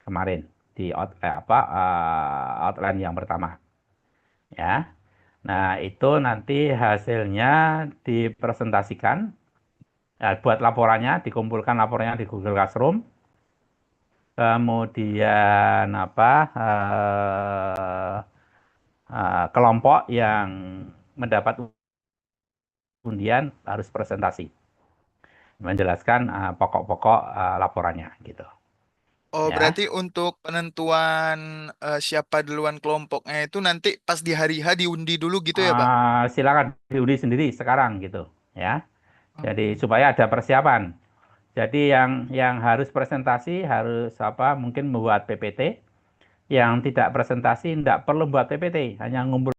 kemarin, di outline yang pertama, ya. Nah, itu nanti hasilnya dipresentasikan, buat laporannya, dikumpulkan laporannya di Google Classroom. Kemudian kelompok yang mendapat kemudian harus presentasi menjelaskan pokok-pokok laporannya gitu. Oh, Ya. berarti untuk penentuan siapa duluan kelompoknya itu nanti pas di hari H diundi dulu gitu ya, Pak? Silakan diundi sendiri sekarang gitu ya. Jadi supaya ada persiapan. Jadi yang harus presentasi harus mungkin membuat PPT. Yang tidak presentasi tidak perlu buat PPT, hanya ngumpul